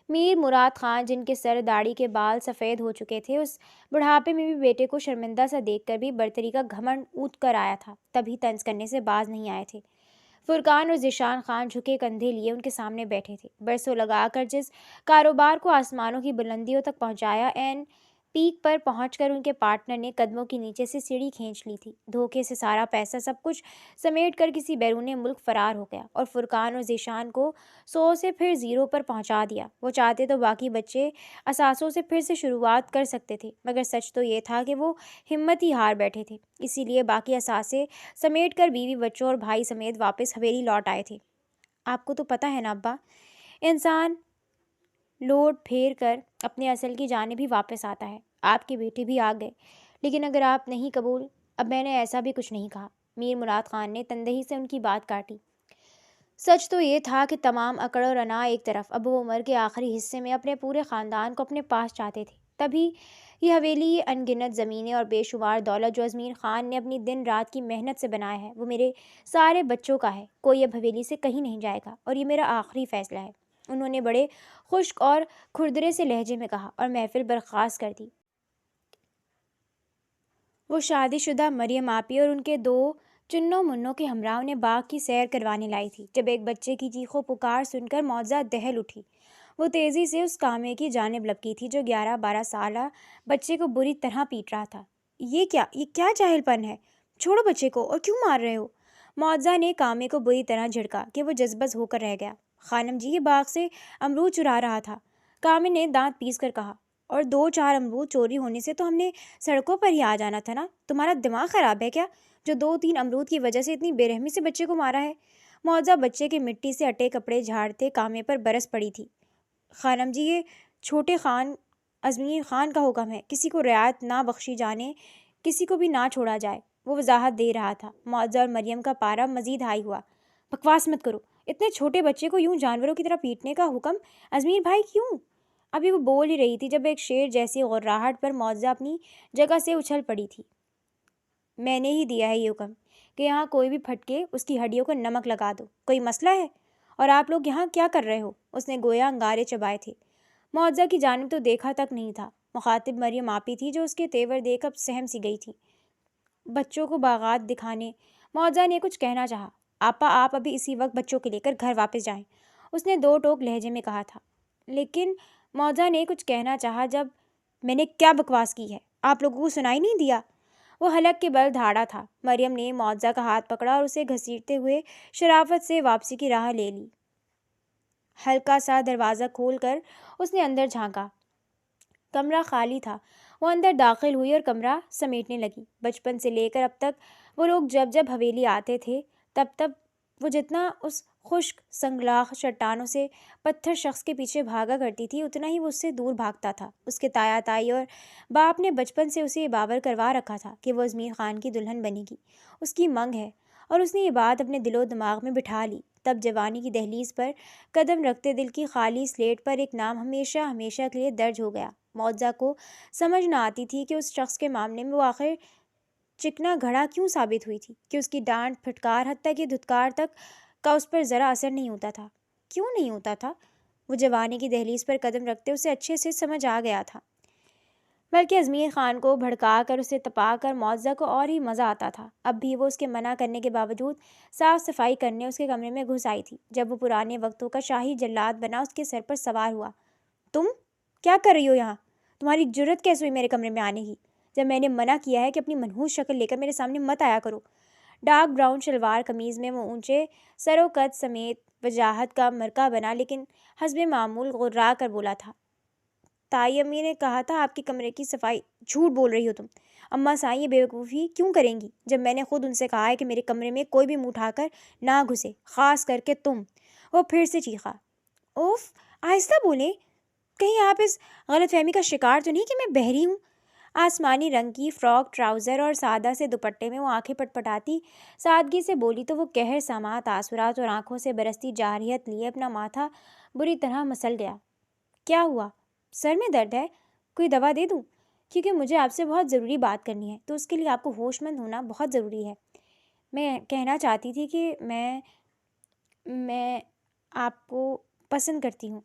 میر مراد خان، جن کے سر داڑھی کے بال سفید ہو چکے تھے، اس بڑھاپے میں بھی بیٹے کو شرمندہ سا دیکھ کر بھی برتری کا گھمنڈ اونت کر آیا تھا، تبھی طنز کرنے سے باز نہیں آئے تھے۔ فرقان اور ذیشان خان جھکے کندھے لیے ان کے سامنے بیٹھے تھے۔ برسوں لگا کر جس کاروبار کو آسمانوں کی بلندیوں تک پہنچایا، عین پیک پر پہنچ کر ان کے پارٹنر نے قدموں کے نیچے سے سیڑھی کھینچ لی تھی۔ دھوکے سے سارا پیسہ سب کچھ سمیٹ کر کسی بیرون ملک فرار ہو گیا اور فرقان اور ذیشان کو 100 سے پھر 0 پر پہنچا دیا۔ وہ چاہتے تو باقی بچے اثاثوں سے پھر سے شروعات کر سکتے تھے، مگر سچ تو یہ تھا کہ وہ ہمت ہی ہار بیٹھے تھے، اسی لیے باقی اثاثے سمیٹ کر بیوی بچوں اور بھائی سمیت واپس حویلی لوٹ آئے تھے۔ آپ کو تو پتہ ہے نا ابا، انسان لوٹ پھیر کر اپنے اصل کی جانب ہی واپس آتا ہے۔ آپ کے بیٹے بھی آ گئے، لیکن اگر آپ نہیں قبول، اب میں نے ایسا بھی کچھ نہیں کہا۔ میر مراد خان نے تندہی سے ان کی بات کاٹی۔ سچ تو یہ تھا کہ تمام اکڑ اور انا ایک طرف، اب وہ عمر کے آخری حصے میں اپنے پورے خاندان کو اپنے پاس چاہتے تھے، تبھی یہ حویلی، یہ انگنت زمینیں اور بے شمار دولت جو ازمیر خان نے اپنی دن رات کی محنت سے بنایا ہے، وہ میرے سارے بچوں کا ہے۔ کوئی اب حویلی سے کہیں نہیں جائے گا، اور یہ میرا آخری فیصلہ ہے، انہوں نے بڑے خشک اور کھردرے سے لہجے میں کہا، اور محفل برخاست کر دی۔ وہ شادی شدہ مریم آپی اور ان کے 2 چنوں منوں کے ہمراہ انہیں باغ کی سیر کروانے لائی تھی، جب ایک بچے کی چیخ و پکار سن کر معجزہ دہل اٹھی۔ وہ تیزی سے اس کامے کی جانب لپکی تھی جو 11-12 سالہ بچے کو بری طرح پیٹ رہا تھا۔ یہ کیا جاہل پن ہے؟ چھوڑو بچے کو، اور کیوں مار رہے ہو؟ معجزہ نے کامے کو بری طرح جھڑکا کہ وہ جذبز ہو کر رہ گیا۔ خانم جی، یہ باغ سے امرود چرا رہا تھا، کامے نے دانت پیس کر کہا، اور 2-4 امرود چوری ہونے سے تو ہم نے سڑکوں پر ہی آ جانا تھا نا۔ تمہارا دماغ خراب ہے کیا، جو 2-3 امرود کی وجہ سے اتنی بے رحمی سے بچے کو مارا ہے؟ معجزہ بچے کے مٹی سے اٹے کپڑے جھاڑتے کامے پر برس پڑی تھی۔ خانم جی، یہ چھوٹے خان ازمیر خان کا حکم ہے، کسی کو رعایت نہ بخشی جانے، کسی کو بھی نہ چھوڑا جائے، وہ وضاحت دے رہا تھا۔ معجزہ اور مریم کا پارا مزید ہائی ہوا۔ بکواس مت کرو، اتنے چھوٹے بچے کو یوں جانوروں کی طرح پیٹنے کا حکم ازمیر بھائی کیوں؟ ابھی وہ بول ہی رہی تھی جب ایک شیر جیسی غراہٹ پر معجزہ اپنی جگہ سے اچھل پڑی تھی۔ میں نے ہی دیا ہے یہ حکم کہ یہاں کوئی بھی پھٹکے اس کی ہڈیوں کو نمک لگا دو، کوئی مسئلہ ہے؟ اور آپ لوگ یہاں کیا کر رہے ہو؟ اس نے گویا انگارے چبائے تھے۔ معجزہ کی جانب تو دیکھا تک نہیں تھا۔ مخاطب مریم آپی تھی جو اس کے تیور دیکھ اب سہم سی گئی تھی۔ بچوں کو باغات دکھانے معجزہ نے کچھ کہنا چاہا۔ آپا، آپ ابھی اسی وقت بچوں کو لے کر گھر واپس جائیں، اس نے 2 ٹوک لہجے میں کہا تھا۔ لیکن معجزہ نے کچھ کہنا چاہا جب میں نے کیا بکواس کی ہے، آپ لوگوں کو سنائی نہیں دیا؟ وہ حلق کے بل دھاڑا تھا۔ مریم نے معجزہ کا ہاتھ پکڑا اور اسے گھسیٹتے ہوئے شرافت سے واپسی کی راہ لے لی۔ ہلکا سا دروازہ کھول کر اس نے اندر جھانکا۔ کمرہ خالی تھا۔ وہ اندر داخل ہوئی اور کمرہ سمیٹنے لگی۔ بچپن سے لے کر اب تک وہ لوگ جب حویلی آتے تھے تب وہ جتنا اس خشک سنگلاخ چٹانوں سے پتھر شخص کے پیچھے بھاگا کرتی تھی، اتنا ہی وہ اس سے دور بھاگتا تھا۔ اس کے تایا تائی اور باپ نے بچپن سے اسے یہ باور کروا رکھا تھا کہ وہ ازمیر خان کی دلہن بنے گی، اس کی منگ ہے، اور اس نے یہ بات اپنے دل و دماغ میں بٹھا لی۔ تب جوانی کی دہلیز پر قدم رکھتے دل کی خالی سلیٹ پر ایک نام ہمیشہ ہمیشہ کے لیے درج ہو گیا۔ معجزہ کو سمجھ نہ آتی تھی کہ اس شخص کے معاملے میں وہ آخر چکنا گھڑا کیوں ثابت ہوئی تھی کہ اس کی ڈانٹ پھٹکار حتیٰ کہ دھتکار تک کا اس پر ذرا اثر نہیں ہوتا تھا۔ کیوں نہیں ہوتا تھا؟ وہ جوانی کی دہلیز پر قدم رکھتے اسے اچھے سے سمجھ آ گیا تھا، بلکہ ازمیر خان کو بھڑکا کر اسے تپا کر معجزہ کو اور ہی مزہ آتا تھا۔ اب بھی وہ اس کے منع کرنے کے باوجود صاف صفائی کرنے اس کے کمرے میں گھس آئی تھی جب وہ پرانے وقتوں کا شاہی جلاد بنا اس کے سر پر سوار ہوا۔ تم کیا کر رہی ہو یہاں؟ تمہاری جرت کیسے ہوئی میرے کمرے میں آنے کی، جب میں نے منع کیا ہے کہ اپنی منحوس شکل لے کر میرے سامنے مت آیا کرو؟ ڈارک براؤن شلوار قمیض میں وہ اونچے سر و قد سمیت وجاہت کا مرکہ بنا لیکن حسب معمول غرا کر بولا تھا۔ تائی امی نے کہا تھا آپ کے کمرے کی صفائی۔ جھوٹ بول رہی ہو تم۔ اماں سائیں یہ بے وقوفی کیوں کریں گی جب میں نے خود ان سے کہا ہے کہ میرے کمرے میں کوئی بھی منہ اٹھا کر نہ گھسے، خاص کر کے تم۔ وہ پھر سے چیخا۔ اوف، آہستہ بولیں، کہیں آپ اس غلط فہمی کا شکار تو نہیں کہ میں بحری ہوں؟ آسمانی رنگ کی فراک ٹراؤزر اور سادہ سے دوپٹے میں وہ آنکھیں پٹپٹاتی سادگی سے بولی تو وہ قہر سما تاثرات اور آنکھوں سے برستی جارحیت لیے اپنا ماتھا بری طرح مسل گیا۔ کیا ہوا؟ سر میں درد ہے؟ کوئی دوا دے دوں؟ کیونکہ مجھے آپ سے بہت ضروری بات کرنی ہے، تو اس کے لیے آپ کو ہوش مند ہونا بہت ضروری ہے۔ میں کہنا چاہتی تھی کہ میں آپ کو پسند کرتی ہوں۔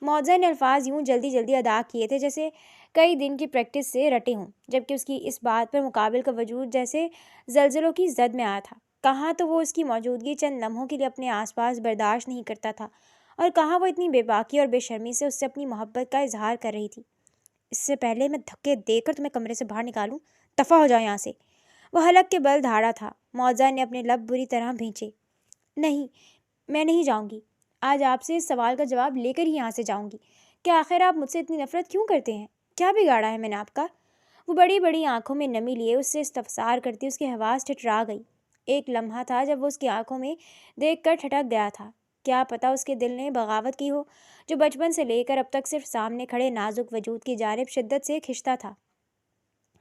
معجزہ نے الفاظ یوں جلدی جلدی ادا کیے تھے جیسے کئی دن کی پریکٹس سے رٹے ہوں، جبکہ اس کی اس بات پر مقابل کا وجود جیسے زلزلوں کی زد میں آیا تھا۔ کہاں تو وہ اس کی موجودگی چند لمحوں کے لیے اپنے آس پاس برداشت نہیں کرتا تھا، اور کہاں وہ اتنی بے باکی اور بے شرمی سے اس سے اپنی محبت کا اظہار کر رہی تھی۔ اس سے پہلے میں دھکے دے کر تمہیں کمرے سے باہر نکالوں، دفع ہو جاؤ یہاں سے۔ وہ حلق کے بل دھاڑا تھا۔ معجزہ نے اپنے لب بری طرح بھینچے۔ نہیں، میں نہیں جاؤں گی۔ آج آپ سے اس سوال کا جواب لے کر ہی یہاں سے جاؤں گی کہ آخر آپ مجھ سے اتنی نفرت کیوں کرتے ہیں؟ کیا بگاڑا ہے میں نے آپ کا؟ وہ بڑی بڑی آنکھوں میں نمی لیے اس سے استفسار کرتی اس کی حواس ٹھٹرا گئی۔ ایک لمحہ تھا جب وہ اس کی آنکھوں میں دیکھ کر ٹھٹک گیا تھا۔ کیا پتہ اس کے دل نے بغاوت کی ہو جو بچپن سے لے کر اب تک صرف سامنے کھڑے نازک وجود کی جانب شدت سے کھنچتا تھا،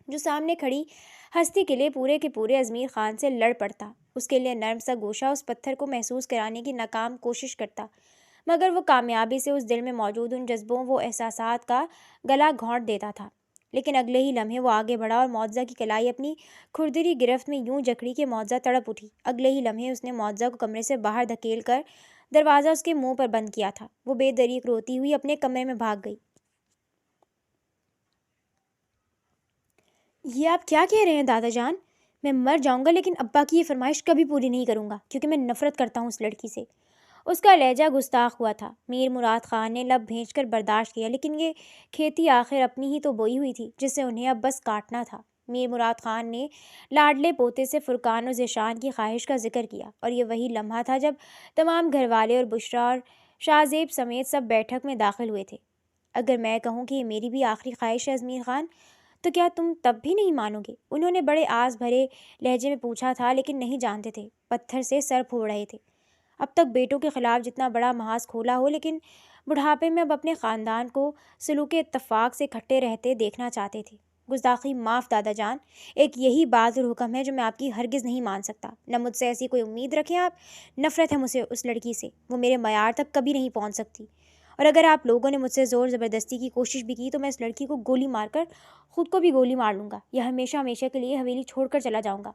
جو سامنے کھڑی ہستی کے لیے پورے کے پورے ازمیر خان سے لڑ پڑتا، اس کے لیے نرم سا گوشہ اس پتھر کو محسوس کرانے کی ناکام کوشش کرتا، مگر وہ کامیابی سے اس دل میں موجود ان جذبوں و احساسات کا گلا گھونٹ دیتا تھا۔ لیکن اگلے ہی لمحے وہ آگے بڑھا اور معجزہ کی کلائی اپنی کھردری گرفت میں یوں جکڑی کہ معجزہ تڑپ اٹھی۔ اگلے ہی لمحے اس نے معجزہ کو کمرے سے باہر دھکیل کر دروازہ اس کے منہ پر بند کیا تھا۔ وہ بے دریغ روتی ہوئی اپنے کمرے میں بھاگ گئی۔ یہ آپ کیا کہہ رہے ہیں دادا جان؟ میں مر جاؤں گا لیکن ابا کی یہ فرمائش کبھی پوری نہیں کروں گا، کیونکہ میں نفرت کرتا ہوں اس لڑکی سے۔ اس کا لہجہ گستاخ ہوا تھا۔ میر مراد خان نے لب بھینچ کر برداشت کیا، لیکن یہ کھیتی آخر اپنی ہی تو بوئی ہوئی تھی جسے انہیں اب بس کاٹنا تھا۔ میر مراد خان نے لاڈلے پوتے سے فرقان و ذیشان کی خواہش کا ذکر کیا، اور یہ وہی لمحہ تھا جب تمام گھر والے اور بشرا اور شاہ زیب سمیت سب بیٹھک میں داخل ہوئے تھے۔ اگر میں کہوں کہ یہ میری بھی آخری خواہش ہے ازمیر خان، تو کیا تم تب بھی نہیں مانو گے؟ انہوں نے بڑے آس بھرے لہجے میں پوچھا تھا، لیکن نہیں جانتے تھے، پتھر سے سر پھوڑ رہے تھے۔ اب تک بیٹوں کے خلاف جتنا بڑا محاذ کھولا ہو، لیکن بڑھاپے میں اب اپنے خاندان کو سلوک اتفاق سے کھٹے رہتے دیکھنا چاہتے تھے۔ گستاخی معاف دادا جان، ایک یہی بات اور حکم ہے جو میں آپ کی ہرگز نہیں مان سکتا۔ نہ مجھ سے ایسی کوئی امید رکھیں آپ، نفرت ہے مجھ سے اس لڑکی سے، وہ میرے معیار تک کبھی نہیں پہنچ سکتی، اور اگر آپ لوگوں نے مجھ سے زور زبردستی کی کوشش بھی کی تو میں اس لڑکی کو گولی مار کر خود کو بھی گولی مار لوں گا، یا ہمیشہ ہمیشہ کے لیے حویلی چھوڑ کر چلا جاؤں گا۔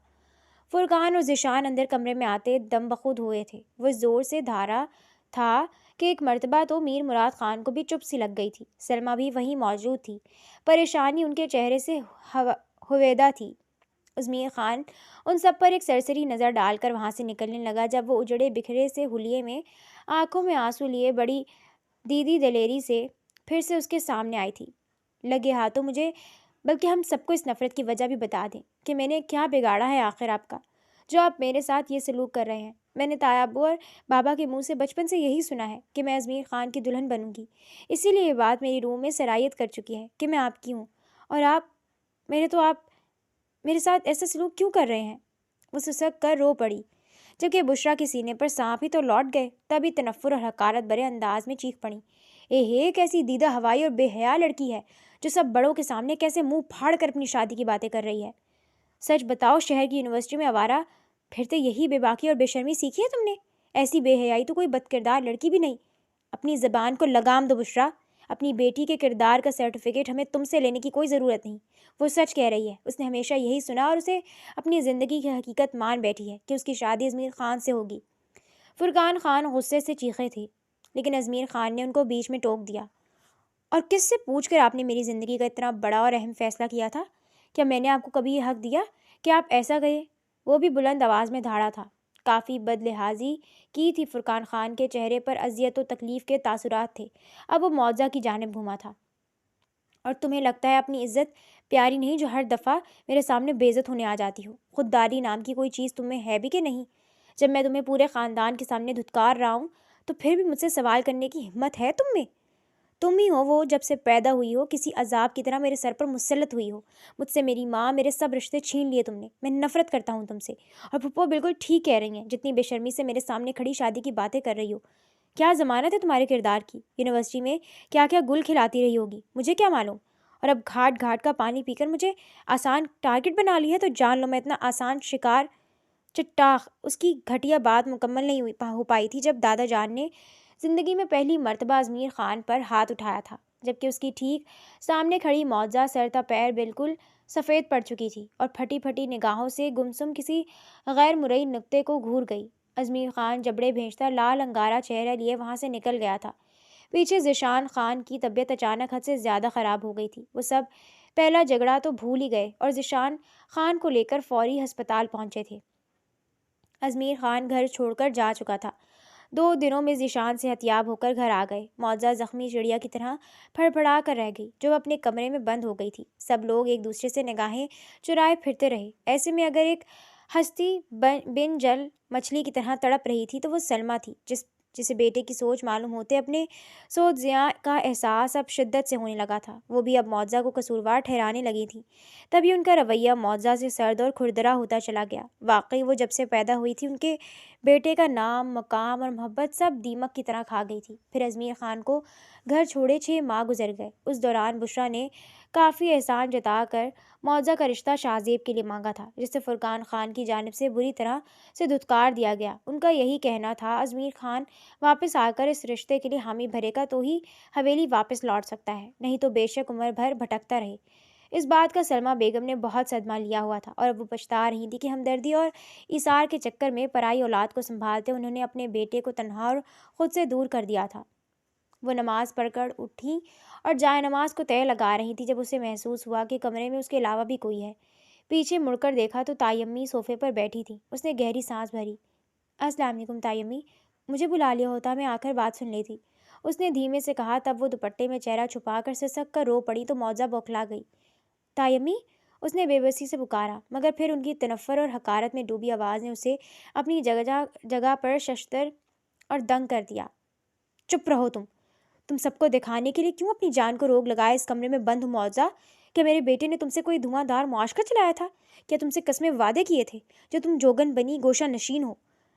فرقان اور ذیشان اندر کمرے میں آتے دم بخود ہوئے تھے۔ وہ زور سے دھارا تھا کہ ایک مرتبہ تو میر مراد خان کو بھی چپ سی لگ گئی تھی۔ سلمہ بھی وہیں موجود تھی، پریشانی ان کے چہرے سے ہویدا تھی۔ ازمیر خان ان سب پر ایک سرسری نظر ڈال کر وہاں سے نکلنے لگا۔ جب وہ اجڑے بکھرے سے حلیے میں آنکھوں میں آنسو لیے بڑی دیدی دلیری سے پھر سے اس کے سامنے آئی تھی۔ لگے ہاتھوں مجھے، بلکہ ہم سب کو اس نفرت کی وجہ بھی بتا دیں کہ میں نے کیا بگاڑا ہے آخر آپ کا، جو آپ میرے ساتھ یہ سلوک کر رہے ہیں۔ میں نے تایا ابو اور بابا کے منہ سے بچپن سے یہی سنا ہے کہ میں ازمیر خان کی دلہن بنوں گی، اسی لیے یہ بات میری روح میں سرایت کر چکی ہے کہ میں آپ کی ہوں، اور آپ میرے ساتھ ایسا سلوک کیوں کر رہے ہیں؟ وہ سسک کر رو پڑی، جبکہ بشرا کے سینے پر سانپ ہی تو لوٹ گئے۔ تبھی تنفر اور حقارت برے انداز میں چیخ پڑی، کیسی دیدہ ہوائی اور بے حیا لڑکی ہے جو سب بڑوں کے سامنے کیسے منہ پھاڑ کر اپنی شادی کی باتیں کر رہی ہے۔ سچ بتاؤ، شہر کی یونیورسٹی میں آوارہ پھرتے یہی بے باکی اور بے شرمی سیکھی ہے تم نے؟ ایسی بے حیائی تو کوئی بد کردار لڑکی بھی نہیں۔ اپنی زبان کو لگام دو بشرا، اپنی بیٹی کے کردار کا سرٹیفکیٹ ہمیں تم سے لینے کی کوئی ضرورت نہیں۔ وہ سچ کہہ رہی ہے، اس نے ہمیشہ یہی سنا اور اسے اپنی زندگی کی حقیقت مان بیٹھی ہے کہ اس کی شادی ازمیر خان سے ہوگی۔ فرقان خان غصے سے چیخے تھے، لیکن ازمیر خان نے ان کو بیچ میں ٹوک دیا۔ اور کس سے پوچھ کر آپ نے میری زندگی کا اتنا بڑا اور اہم فیصلہ کیا تھا؟ کیا میں نے آپ کو کبھی یہ حق دیا کہ آپ ایسا کہیں؟ وہ بھی بلند آواز میں دھاڑا تھا۔ کافی بد لحاظی کی تھی فرقان خان کے چہرے پر، اذیت و تکلیف کے تاثرات تھے۔ اب وہ معجزہ کی جانب گھوما تھا۔ اور تمہیں لگتا ہے اپنی عزت پیاری نہیں جو ہر دفعہ میرے سامنے بے عزت ہونے آ جاتی ہو؟ خودداری نام کی کوئی چیز تم میں ہے بھی کہ نہیں؟ جب میں تمہیں پورے خاندان کے سامنے دھتکار رہا ہوں تو پھر بھی مجھ سے سوال کرنے کی ہمت ہے تم میں؟ تم ہی ہو وہ جب سے پیدا ہوئی ہو کسی عذاب کی طرح میرے سر پر مسلط ہوئی ہو۔ مجھ سے میری ماں، میرے سب رشتے چھین لیے تم نے۔ میں نفرت کرتا ہوں تم سے۔ اور پھپھو بالکل ٹھیک کہہ رہی ہیں، جتنی بے شرمی سے میرے سامنے کھڑی شادی کی باتیں کر رہی ہو۔ کیا ضمانت ہے تمہارے کردار کی؟ یونیورسٹی میں کیا کیا گل کھلاتی رہی ہوگی، مجھے کیا معلوم؟ اور اب گھاٹ گھاٹ کا پانی پی کر مجھے آسان ٹارگٹ بنا لی ہے تو جان لو میں اتنا آسان شکار چٹاخ۔ اس کی گھٹیا بات مکمل نہیں ہو پائی تھی جب دادا جان نے زندگی میں پہلی مرتبہ ازمیر خان پر ہاتھ اٹھایا تھا، جبکہ اس کی ٹھیک سامنے کھڑی معجزہ سر تا پیر بالکل سفید پڑ چکی تھی اور پھٹی پھٹی نگاہوں سے گمسم کسی غیر مرئی نقطے کو گھور گئی۔ ازمیر خان جبڑے بھیجتا لال انگارہ چہرہ لیے وہاں سے نکل گیا تھا۔ پیچھے ذیشان خان کی طبیعت اچانک حد سے زیادہ خراب ہو گئی تھی۔ وہ سب پہلا جھگڑا تو بھول ہی گئے اور ذیشان خان کو لے کر فوری ہسپتال پہنچے تھے۔ ازمیر خان گھر چھوڑ کر جا چکا تھا۔ 2 دنوں میں ذیشان صحت یاب ہو کر گھر آ گئے۔ معجزہ زخمی چڑیا کی طرح پھڑ پھڑا کر رہ گئی، جو اپنے کمرے میں بند ہو گئی تھی۔ سب لوگ ایک دوسرے سے نگاہیں چرائے پھرتے رہے۔ ایسے میں اگر ایک ہستی بن جل مچھلی کی طرح تڑپ رہی تھی تو وہ سلمہ تھی، جسے بیٹے کی سوچ معلوم ہوتے اپنے سوچ زیاں کا احساس اب شدت سے ہونے لگا تھا۔ وہ بھی اب معجزہ کو قصوروار ٹھہرانے لگی تھی۔ تبھی ان کا رویہ معجزہ سے سرد اور کھردرا ہوتا چلا گیا۔ واقعی وہ جب سے پیدا ہوئی تھی ان کے بیٹے کا نام، مقام اور محبت سب دیمک کی طرح کھا گئی تھی۔ پھر ازمیر خان کو گھر چھوڑے 6 ماہ گزر گئے۔ اس دوران بشرا نے کافی احسان جتا کر معاوضہ کا رشتہ شاہزیب کے لیے مانگا تھا، جسے فرقان خان کی جانب سے بری طرح سے دھتکار دیا گیا۔ ان کا یہی کہنا تھا، ازمیر خان واپس آ کر اس رشتے کے لیے حامی بھرے گا تو ہی حویلی واپس لوٹ سکتا ہے، نہیں تو بے شک عمر بھر بھٹکتا رہے۔ اس بات کا سلمہ بیگم نے بہت صدمہ لیا ہوا تھا، اور اب وہ پچھتا رہی تھی کہ ہمدردی اور ایثار کے چکر میں پرائی اولاد کو سنبھالتے انہوں نے اپنے بیٹے کو تنہا اور خود سے دور کر دیا تھا۔ وہ نماز پڑھ کر اٹھی اور جائے نماز کو تہہ لگا رہی تھی جب اسے محسوس ہوا کہ کمرے میں اس کے علاوہ بھی کوئی ہے۔ پیچھے مڑ کر دیکھا تو تائی امی صوفے پر بیٹھی تھی۔ اس نے گہری سانس بھری۔ السلام علیکم تائی امی، مجھے بلا لیا ہوتا، میں آ کر بات سن لیتی، اس نے دھیمے سے کہا۔ تب وہ دوپٹے میں چہرہ چھپا کر سسک کر رو پڑی تو معاوضہ بوکھلا گئی۔ تائی امی، اس نے بے بسی سے پکارا، مگر پھر ان کی تنفر اور حقارت میں ڈوبی آواز نے اسے اپنی جگہ پر ششدر اور دنگ کر دیا۔ چپ رہو تم سب کو دکھانے کے لیے کیوں اپنی جان کو روگ لگائے اس کمرے میں بند ہو معاوضہ؟ کیا میرے بیٹے نے تم سے کوئی دھواں دار معاشقہ چلایا تھا؟ کیا تم سے قسمیں وعدے کیے تھے جو تم جوگن بنی گوشہ نشین ہو؟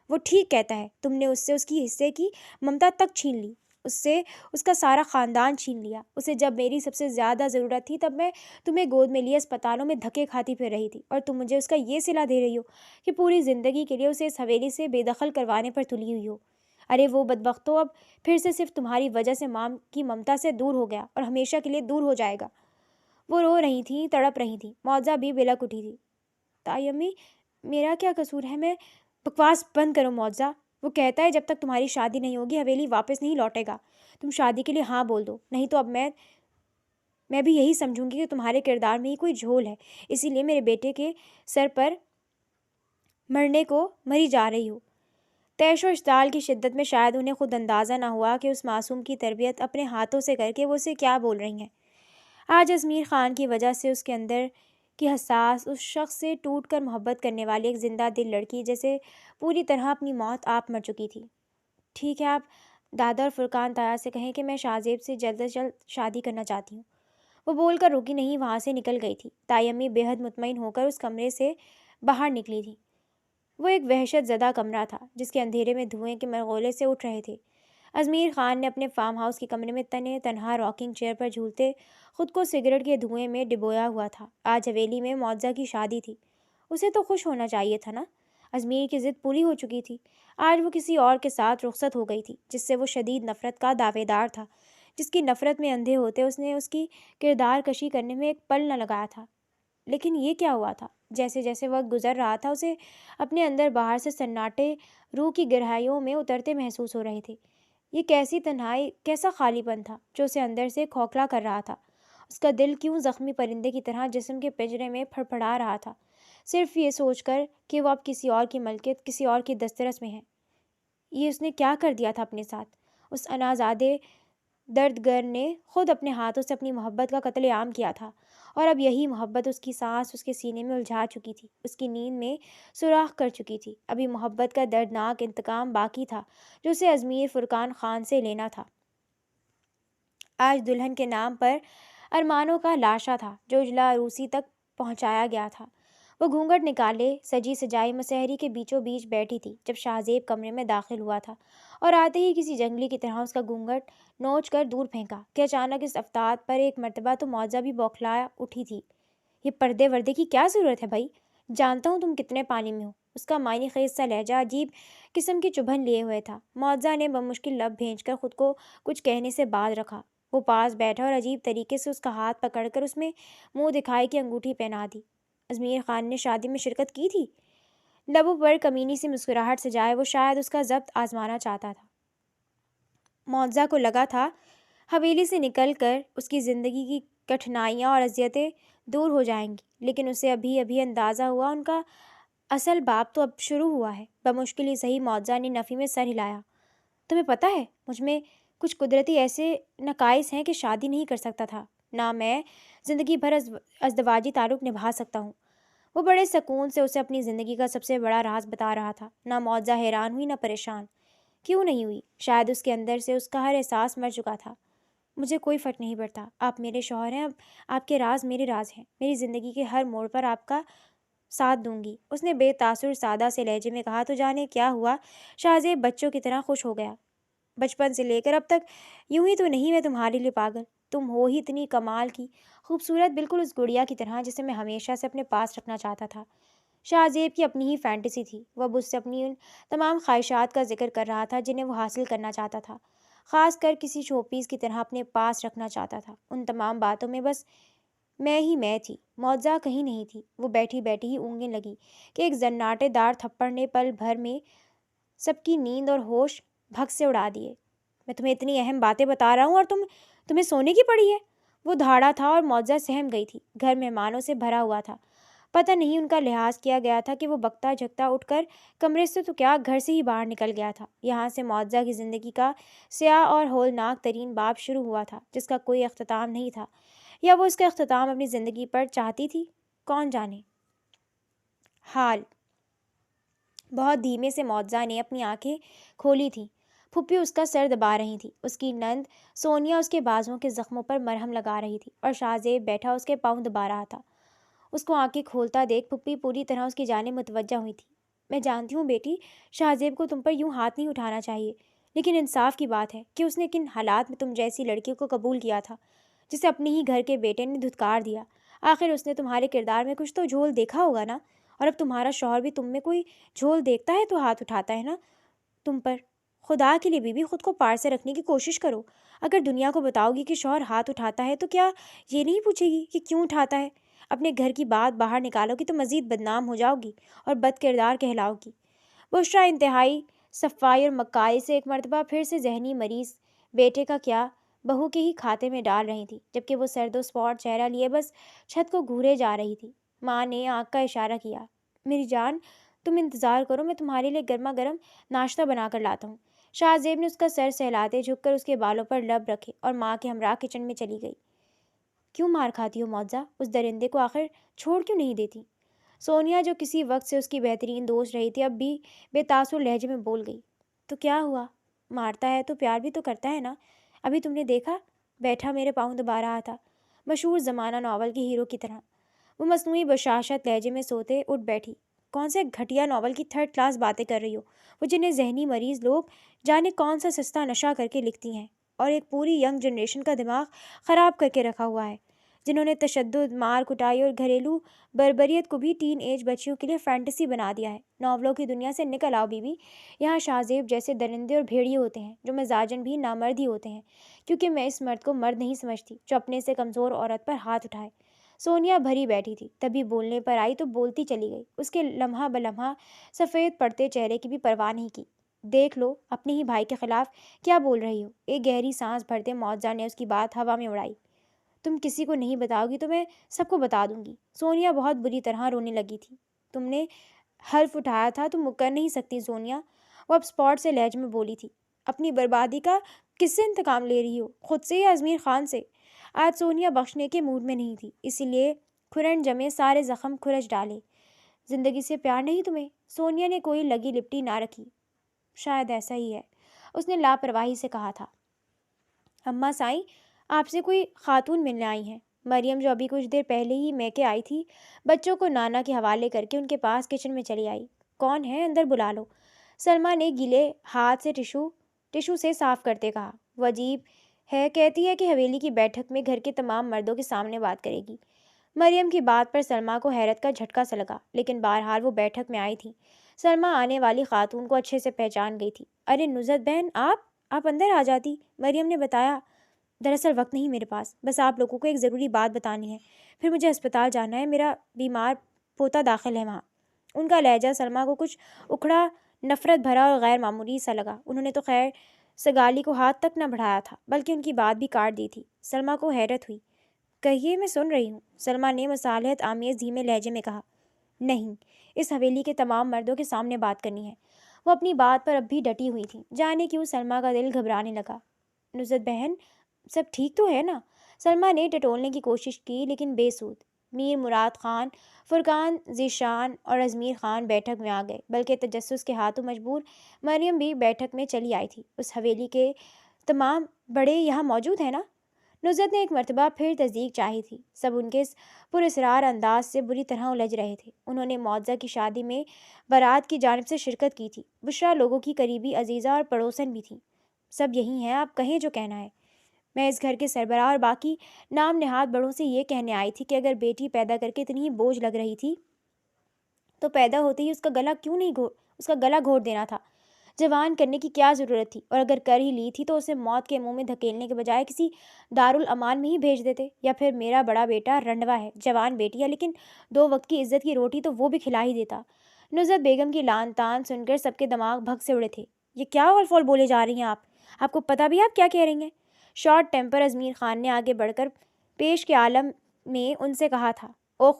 وہ ٹھیک کہتا ہے، تم نے اس سے اس کی حصے کی ممتا تک چھین لی، اس سے اس کا سارا خاندان چھین لیا۔ اسے جب میری سب سے زیادہ ضرورت تھی تب میں تمہیں گود میں لیے اسپتالوں میں دھکے کھاتی پھر رہی تھی، اور تم مجھے اس کا یہ صلہ دے رہی ہو کہ پوری زندگی کے لیے اسے اس حویلی سے بے دخل کروانے پر تلی ہوئی ہو۔ ارے وہ بدبختو اب پھر سے صرف تمہاری وجہ سے ماں کی ممتا سے دور ہو گیا اور ہمیشہ کے لیے دور ہو جائے گا۔ وہ رو رہی تھیں، تڑپ رہی تھیں۔ معاوضہ بھی بلک اٹھی تھی۔ تائی امی، میرا کیا قصور ہے؟ میں بکواس بند کرو معاوضہ، وہ کہتا ہے جب تک تمہاری شادی نہیں ہوگی حویلی واپس نہیں لوٹے گا۔ تم شادی کے لیے ہاں بول دو، نہیں تو اب میں بھی یہی سمجھوں گی کہ تمہارے کردار میں ہی کوئی جھول ہے، اسی لیے میرے بیٹے کے سر پر مرنے کو مری جا رہی ہو۔ تیش و اشتعال کی شدت میں شاید انہیں خود اندازہ نہ ہوا کہ اس معصوم کی تربیت اپنے ہاتھوں سے کر کے وہ اسے کیا بول رہی ہیں۔ آج ازمیر خان کی وجہ سے اس کے اندر کی حساس، اس شخص سے ٹوٹ کر محبت کرنے والی ایک زندہ دل لڑکی جیسے پوری طرح اپنی موت آپ مر چکی تھی۔ ٹھیک ہے، آپ دادا اور فرقان تایا سے کہیں کہ میں شاہزیب سے جلد از جلد شادی کرنا چاہتی ہوں۔ وہ بول کر رکی نہیں، وہاں سے نکل گئی تھی۔ تائی امی بے حد مطمئن ہو کر اس کمرے سے باہر نکلی تھی۔ وہ ایک وحشت زدہ کمرہ تھا جس کے اندھیرے میں دھوئیں کے مرغولے سے اٹھ رہے تھے۔ ازمیر خان نے اپنے فارم ہاؤس کے کمرے میں تنہا راکنگ چیئر پر جھولتے خود کو سگریٹ کے دھوئیں میں ڈبویا ہوا تھا۔ آج حویلی میں معاوضہ کی شادی تھی، اسے تو خوش ہونا چاہیے تھا نا۔ ازمیر کی ضد پوری ہو چکی تھی۔ آج وہ کسی اور کے ساتھ رخصت ہو گئی تھی جس سے وہ شدید نفرت کا دعوے دار تھا، جس کی نفرت میں اندھے ہوتے اس نے اس کی کردار کشی کرنے میں ایک پل نہ لگایا تھا۔ لیکن یہ کیا ہوا تھا؟ جیسے جیسے وقت گزر رہا تھا اسے اپنے اندر باہر سے سناٹے روح کی گہرائیوں میں اترتے محسوس ہو رہے تھے۔ یہ کیسی تنہائی، کیسا خالی پن تھا جو اسے اندر سے کھوکھلا کر رہا تھا۔ اس کا دل کیوں زخمی پرندے کی طرح جسم کے پنجرے میں پھڑپڑا رہا تھا، صرف یہ سوچ کر کہ وہ اب کسی اور کی ملکیت، کسی اور کی دسترس میں ہے۔ یہ اس نے کیا کر دیا تھا اپنے ساتھ؟ اس انازادے دردگر نے خود اپنے ہاتھوں سے اپنی محبت کا قتل عام کیا تھا، اور اب یہی محبت اس کی سانس اس کے سینے میں الجھا چکی تھی، اس کی نیند میں سوراخ کر چکی تھی۔ ابھی محبت کا دردناک انتقام باقی تھا جو اسے ازمیر فرقان خان سے لینا تھا۔ آج دلہن کے نام پر ارمانوں کا لاشا تھا جو اجلا عروسی تک پہنچایا گیا تھا۔ وہ گھونگھٹ نکالے سجی سجائی مسحری کے بیچوں بیچ بیٹھی تھی جب شاہزیب کمرے میں داخل ہوا تھا، اور آتے ہی کسی جنگلی کی طرح اس کا گھونگھٹ نوچ کر دور پھینکا کہ اچانک اس افتاد پر ایک مرتبہ تو معاوضہ بھی بوکھلا اٹھی تھی۔ یہ پردے وردے کی کیا ضرورت ہے بھائی؟ جانتا ہوں تم کتنے پانی میں ہو۔ اس کا معنی خیز سا لہجہ عجیب قسم کی چبھن لیے ہوئے تھا۔ معاوضہ نے بمشکل لب بھینچ کر خود کو کچھ کہنے سے باز رکھا۔ وہ پاس بیٹھا اور عجیب طریقے سے اس کا ہاتھ پکڑ کر اس میں منہ دکھائی کی انگوٹھی پہنا دی۔ ازمیر خان نے شادی میں شرکت کی تھی؟ لبوں پر کمینی سی مسکراہٹ سجائے وہ شاید اس کا ضبط آزمانا چاہتا تھا۔ معاوضہ کو لگا تھا حویلی سے نکل کر اس کی زندگی کی کٹھنائیاں اور اذیتیں دور ہو جائیں گی، لیکن اسے ابھی اندازہ ہوا ان کا اصل باب تو اب شروع ہوا ہے۔ بمشکل ہی صحیح معاوضہ نے نفی میں سر ہلایا۔ تمہیں پتہ ہے مجھ میں کچھ قدرتی ایسے نقائص ہیں کہ شادی نہیں کر سکتا تھا، نہ میں زندگی بھر ازدواجی تعلق نبھا سکتا ہوں۔ وہ بڑے سکون سے اسے اپنی زندگی کا سب سے بڑا راز بتا رہا تھا۔ نہ معاوضہ حیران ہوئی نہ پریشان۔ کیوں نہیں ہوئی؟ شاید اس کے اندر سے اس کا ہر احساس مر چکا تھا۔ مجھے کوئی فرق نہیں پڑتا، آپ میرے شوہر ہیں، اب آپ کے راز میرے راز ہیں، میری زندگی کے ہر موڑ پر آپ کا ساتھ دوں گی، اس نے بے تاثر سادہ سے لہجے میں کہا۔ تو جانے کیا ہوا، شاہ زیب بچوں کی طرح خوش ہو گیا۔ بچپن سے لے کر اب تک یوں ہی تو نہیں میں تمہارے لیے پاگل، تم ہو ہی اتنی کمال کی، خوبصورت، بالکل اس گڑیا کی طرح جسے میں ہمیشہ سے اپنے پاس رکھنا چاہتا تھا۔ شاہ زیب کی اپنی ہی فینٹیسی تھی، وہ اب اس سے اپنی ان تمام خواہشات کا ذکر کر رہا تھا جنہیں وہ حاصل کرنا چاہتا تھا، خاص کر کسی شو پیس کی طرح اپنے پاس رکھنا چاہتا تھا۔ ان تمام باتوں میں بس میں ہی میں تھی، معجزہ کہیں نہیں تھی۔ وہ بیٹھی بیٹھی ہی اونگنے لگی کہ ایک زناٹے دار تھپڑ نے پل بھر میں سب کی نیند اور ہوش بھگ سے اڑا دیے۔ میں تمہیں اتنی اہم باتیں بتا رہا ہوں اور تمہیں سونے کی پڑی ہے۔ وہ دھاڑا تھا اور معجزہ سہم گئی تھی۔ گھر مہمانوں سے بھرا ہوا تھا، پتہ نہیں ان کا لحاظ کیا گیا تھا کہ وہ بکتا جھکتا اٹھ کر کمرے سے تو کیا گھر سے ہی باہر نکل گیا تھا۔ یہاں سے معجزہ کی زندگی کا سیاہ اور ہولناک ترین باب شروع ہوا تھا جس کا کوئی اختتام نہیں تھا، یا وہ اس کا اختتام اپنی زندگی پر چاہتی تھی، کون جانے۔ حال بہت دھیمے سے معجزہ نے اپنی آنکھیں کھولی تھیں۔ پھپھی اس کا سر دبا رہی تھی، اس کی نند سونیا اس کے بازوؤں کے زخموں پر مرہم لگا رہی تھی اور شاہ زیب بیٹھا اس کے پاؤں دبا رہا تھا۔ اس کو آنکھیں کھولتا دیکھ پھپھی پوری طرح اس کی جانب متوجہ ہوئی تھی۔ میں جانتی ہوں بیٹی، شاہ زیب کو تم پر یوں ہاتھ نہیں اٹھانا چاہیے، لیکن انصاف کی بات ہے کہ اس نے کن حالات میں تم جیسی لڑکی کو قبول کیا تھا جسے اپنے ہی گھر کے بیٹے نے دھتکار دیا۔ آخر اس نے تمہارے کردار میں کچھ تو جھول دیکھا ہوگا نا، اور اب تمہارا شوہر بھی تم میں کوئی جھول دیکھتا ہے تو ہاتھ اٹھاتا ہے نا تم پر۔ خدا کے لیے بیوی، خود کو پار سے رکھنے کی کوشش کرو۔ اگر دنیا کو بتاؤ گی کہ شوہر ہاتھ اٹھاتا ہے تو کیا یہ نہیں پوچھے گی کہ کیوں اٹھاتا ہے؟ اپنے گھر کی بات باہر نکالو گی تو مزید بدنام ہو جاؤ گی اور بد کردار کہلاؤ گی۔ بشریٰ انتہائی صفائی اور مکاری سے ایک مرتبہ پھر سے ذہنی مریض بیٹے کا کیا بہو کے ہی کھاتے میں ڈال رہی تھی، جبکہ وہ سرد و اسپاٹ چہرہ لیے بس چھت کو گھورے جا رہی تھی۔ ماں نے آنکھ کا اشارہ کیا۔ میری جان، تم انتظار کرو، میں تمہارے لیے گرما گرم ناشتہ بنا کر لاتا ہوں۔ شاہ زیب نے اس کا سر سہلاتے جھک کر اس کے بالوں پر لب رکھے اور ماں کے ہمراہ کچن میں چلی گئی۔ کیوں مار کھاتی ہو معجزہ؟ اس درندے کو آخر چھوڑ کیوں نہیں دیتی؟ سونیا جو کسی وقت سے اس کی بہترین دوست رہی تھی اب بھی بے تاثر لہجے میں بول گئی۔ تو کیا ہوا؟ مارتا ہے تو پیار بھی تو کرتا ہے نا؟ ابھی تم نے دیکھا، بیٹھا میرے پاؤں دبا رہا تھا، مشہور زمانہ ناول کے ہیرو کی طرح۔ وہ مصنوعی بشاشت لہجے میں سوتے اٹھ بیٹھی۔ کون سے گھٹیا ناول کی تھرڈ کلاس باتیں کر رہی ہو، وہ جنہیں ذہنی مریض لوگ جانے کون سا سستا نشہ کر کے لکھتی ہیں، اور ایک پوری ینگ جنریشن کا دماغ خراب کر کے رکھا ہوا ہے، جنہوں نے تشدد، مار کٹائی اور گھریلو بربریت کو بھی ٹین ایج بچیوں کے لیے فینٹیسی بنا دیا ہے۔ ناولوں کی دنیا سے نکل آؤ بیوی، یہاں شاہ زیب جیسے درندے اور بھیڑیے ہوتے ہیں جو مزاجن بھی نامرد ہی ہوتے ہیں، کیونکہ میں اس مرد کو مرد نہیں سمجھتی جو اپنے سے کمزور عورت پر ہاتھ اٹھائے۔ سونیا بھری بیٹھی تھی، تبھی بولنے پر آئی تو بولتی چلی گئی، اس کے لمحہ بلمحہ سفید پڑتے چہرے کی بھی پرواہ نہیں کی۔ دیکھ لو، اپنے ہی بھائی کے خلاف کیا بول رہی ہو؟ ایک گہری سانس بھرتے معجزہ نے اس کی بات ہوا میں اڑائی۔ تم کسی کو نہیں بتاؤ گی تو میں سب کو بتا دوں گی۔ سونیا بہت بری طرح رونے لگی تھی۔ تم نے حلف اٹھایا تھا، تم مکر نہیں سکتی سونیا، وہ اب اسپاٹ سے لہجے میں بولی تھی۔ اپنی بربادی کا کس سے انتقام لے رہی ہو؟ خود سے یا ازمیر خان سے؟ آج سونیا بخشنے کے موڈ میں نہیں تھی، اسی لیے کھرن جمے سارے زخم کھرچ ڈالے۔ زندگی سے پیار نہیں تمہیں؟ سونیا نے کوئی لگی لپٹی نہ رکھی۔ شاید ایسا ہی ہے، اس نے لاپرواہی سے کہا تھا۔ اماں سائیں، آپ سے کوئی خاتون ملنے آئی ہیں۔ مریم جو ابھی کچھ دیر پہلے ہی میکے آئی تھی، بچوں کو نانا کے حوالے کر کے ان کے پاس کچن میں چلی آئی۔ کون ہے؟ اندر بلا لو، سلمیٰ نے گیلے ہاتھ سے ٹشو سے صاف کرتے کہا۔ وہ عجیب ہے، کہتی ہے کہ حویلی کی بیٹھک میں گھر کے تمام مردوں کے سامنے بات کرے گی۔ مریم کی بات پر سلمیٰ کو حیرت کا جھٹکا سا لگا، لیکن بہرحال وہ بیٹھک میں آئی تھی۔ سلمیٰ آنے والی خاتون کو اچھے سے پہچان گئی تھی۔ ارے نصرت بہن، آپ اندر آ جاتی، مریم نے بتایا۔ دراصل وقت نہیں میرے پاس، بس آپ لوگوں کو ایک ضروری بات بتانی ہے، پھر مجھے ہسپتال جانا ہے، میرا بیمار پوتا داخل ہے وہاں۔ ان کا لہجہ سلمیٰ کو کچھ اکھڑا، نفرت بھرا اور غیر معمولی سا لگا۔ انہوں نے تو خیر سگالی کو ہاتھ تک نہ بڑھایا تھا، بلکہ ان کی بات بھی کاٹ دی تھی۔ سلمیٰ کو حیرت ہوئی۔ کہیے، میں سن رہی ہوں، سلمیٰ نے مصالحت آمیز دھیمے لہجے میں کہا۔ نہیں، اس حویلی کے تمام مردوں کے سامنے بات کرنی ہے۔ وہ اپنی بات پر اب بھی ڈٹی ہوئی تھی۔ جانے کیوں سلمیٰ کا دل گھبرانے لگا۔ نصرت بہن، سب ٹھیک تو ہے نا؟ سلمیٰ نے ٹٹولنے کی کوشش کی، لیکن بے سود۔ میر مراد خان، فرقان ذیشان اور ازمیر خان بیٹھک میں آ گئے، بلکہ تجسس کے ہاتھوں مجبور مریم بھی بیٹھک میں چلی آئی تھی۔ اس حویلی کے تمام بڑے یہاں موجود ہیں نا؟ نصرت نے ایک مرتبہ پھر تصدیق چاہی تھی۔ سب ان کے اس پراسرار انداز سے بری طرح الجھ رہے تھے۔ انہوں نے معجزہ کی شادی میں بارات کی جانب سے شرکت کی تھی۔ بشریٰ لوگوں کی قریبی عزیزہ اور پڑوسن بھی تھیں۔ سب یہی ہیں، آپ کہیں جو کہنا ہے۔ میں اس گھر کے سربراہ اور باقی نام نہاد بڑوں سے یہ کہنے آئی تھی کہ اگر بیٹی پیدا کر کے اتنی ہی بوجھ لگ رہی تھی تو پیدا ہوتے ہی اس کا گلا گھونٹ دینا تھا۔ جوان کرنے کی کیا ضرورت تھی، اور اگر کر ہی لی تھی تو اسے موت کے منہ میں دھکیلنے کے بجائے کسی دارالامان میں ہی بھیج دیتے۔ یا پھر میرا بڑا بیٹا رنڈوا ہے، جوان بیٹی ہے، لیکن 2 وقت کی عزت کی روٹی تو وہ بھی کھلا ہی دیتا۔ نصرت بیگم کی لعن طعن سن کر سب کے دماغ بھگ سے اڑے تھے۔ یہ کیا اول فول بولے جا رہی ہیں آپ کو پتہ بھی آپ کیا کہہ رہی ہیں؟ شارٹ ٹیمپر ازمیر خان نے آگے بڑھ کر پیش کے عالم میں ان سے کہا تھا۔ او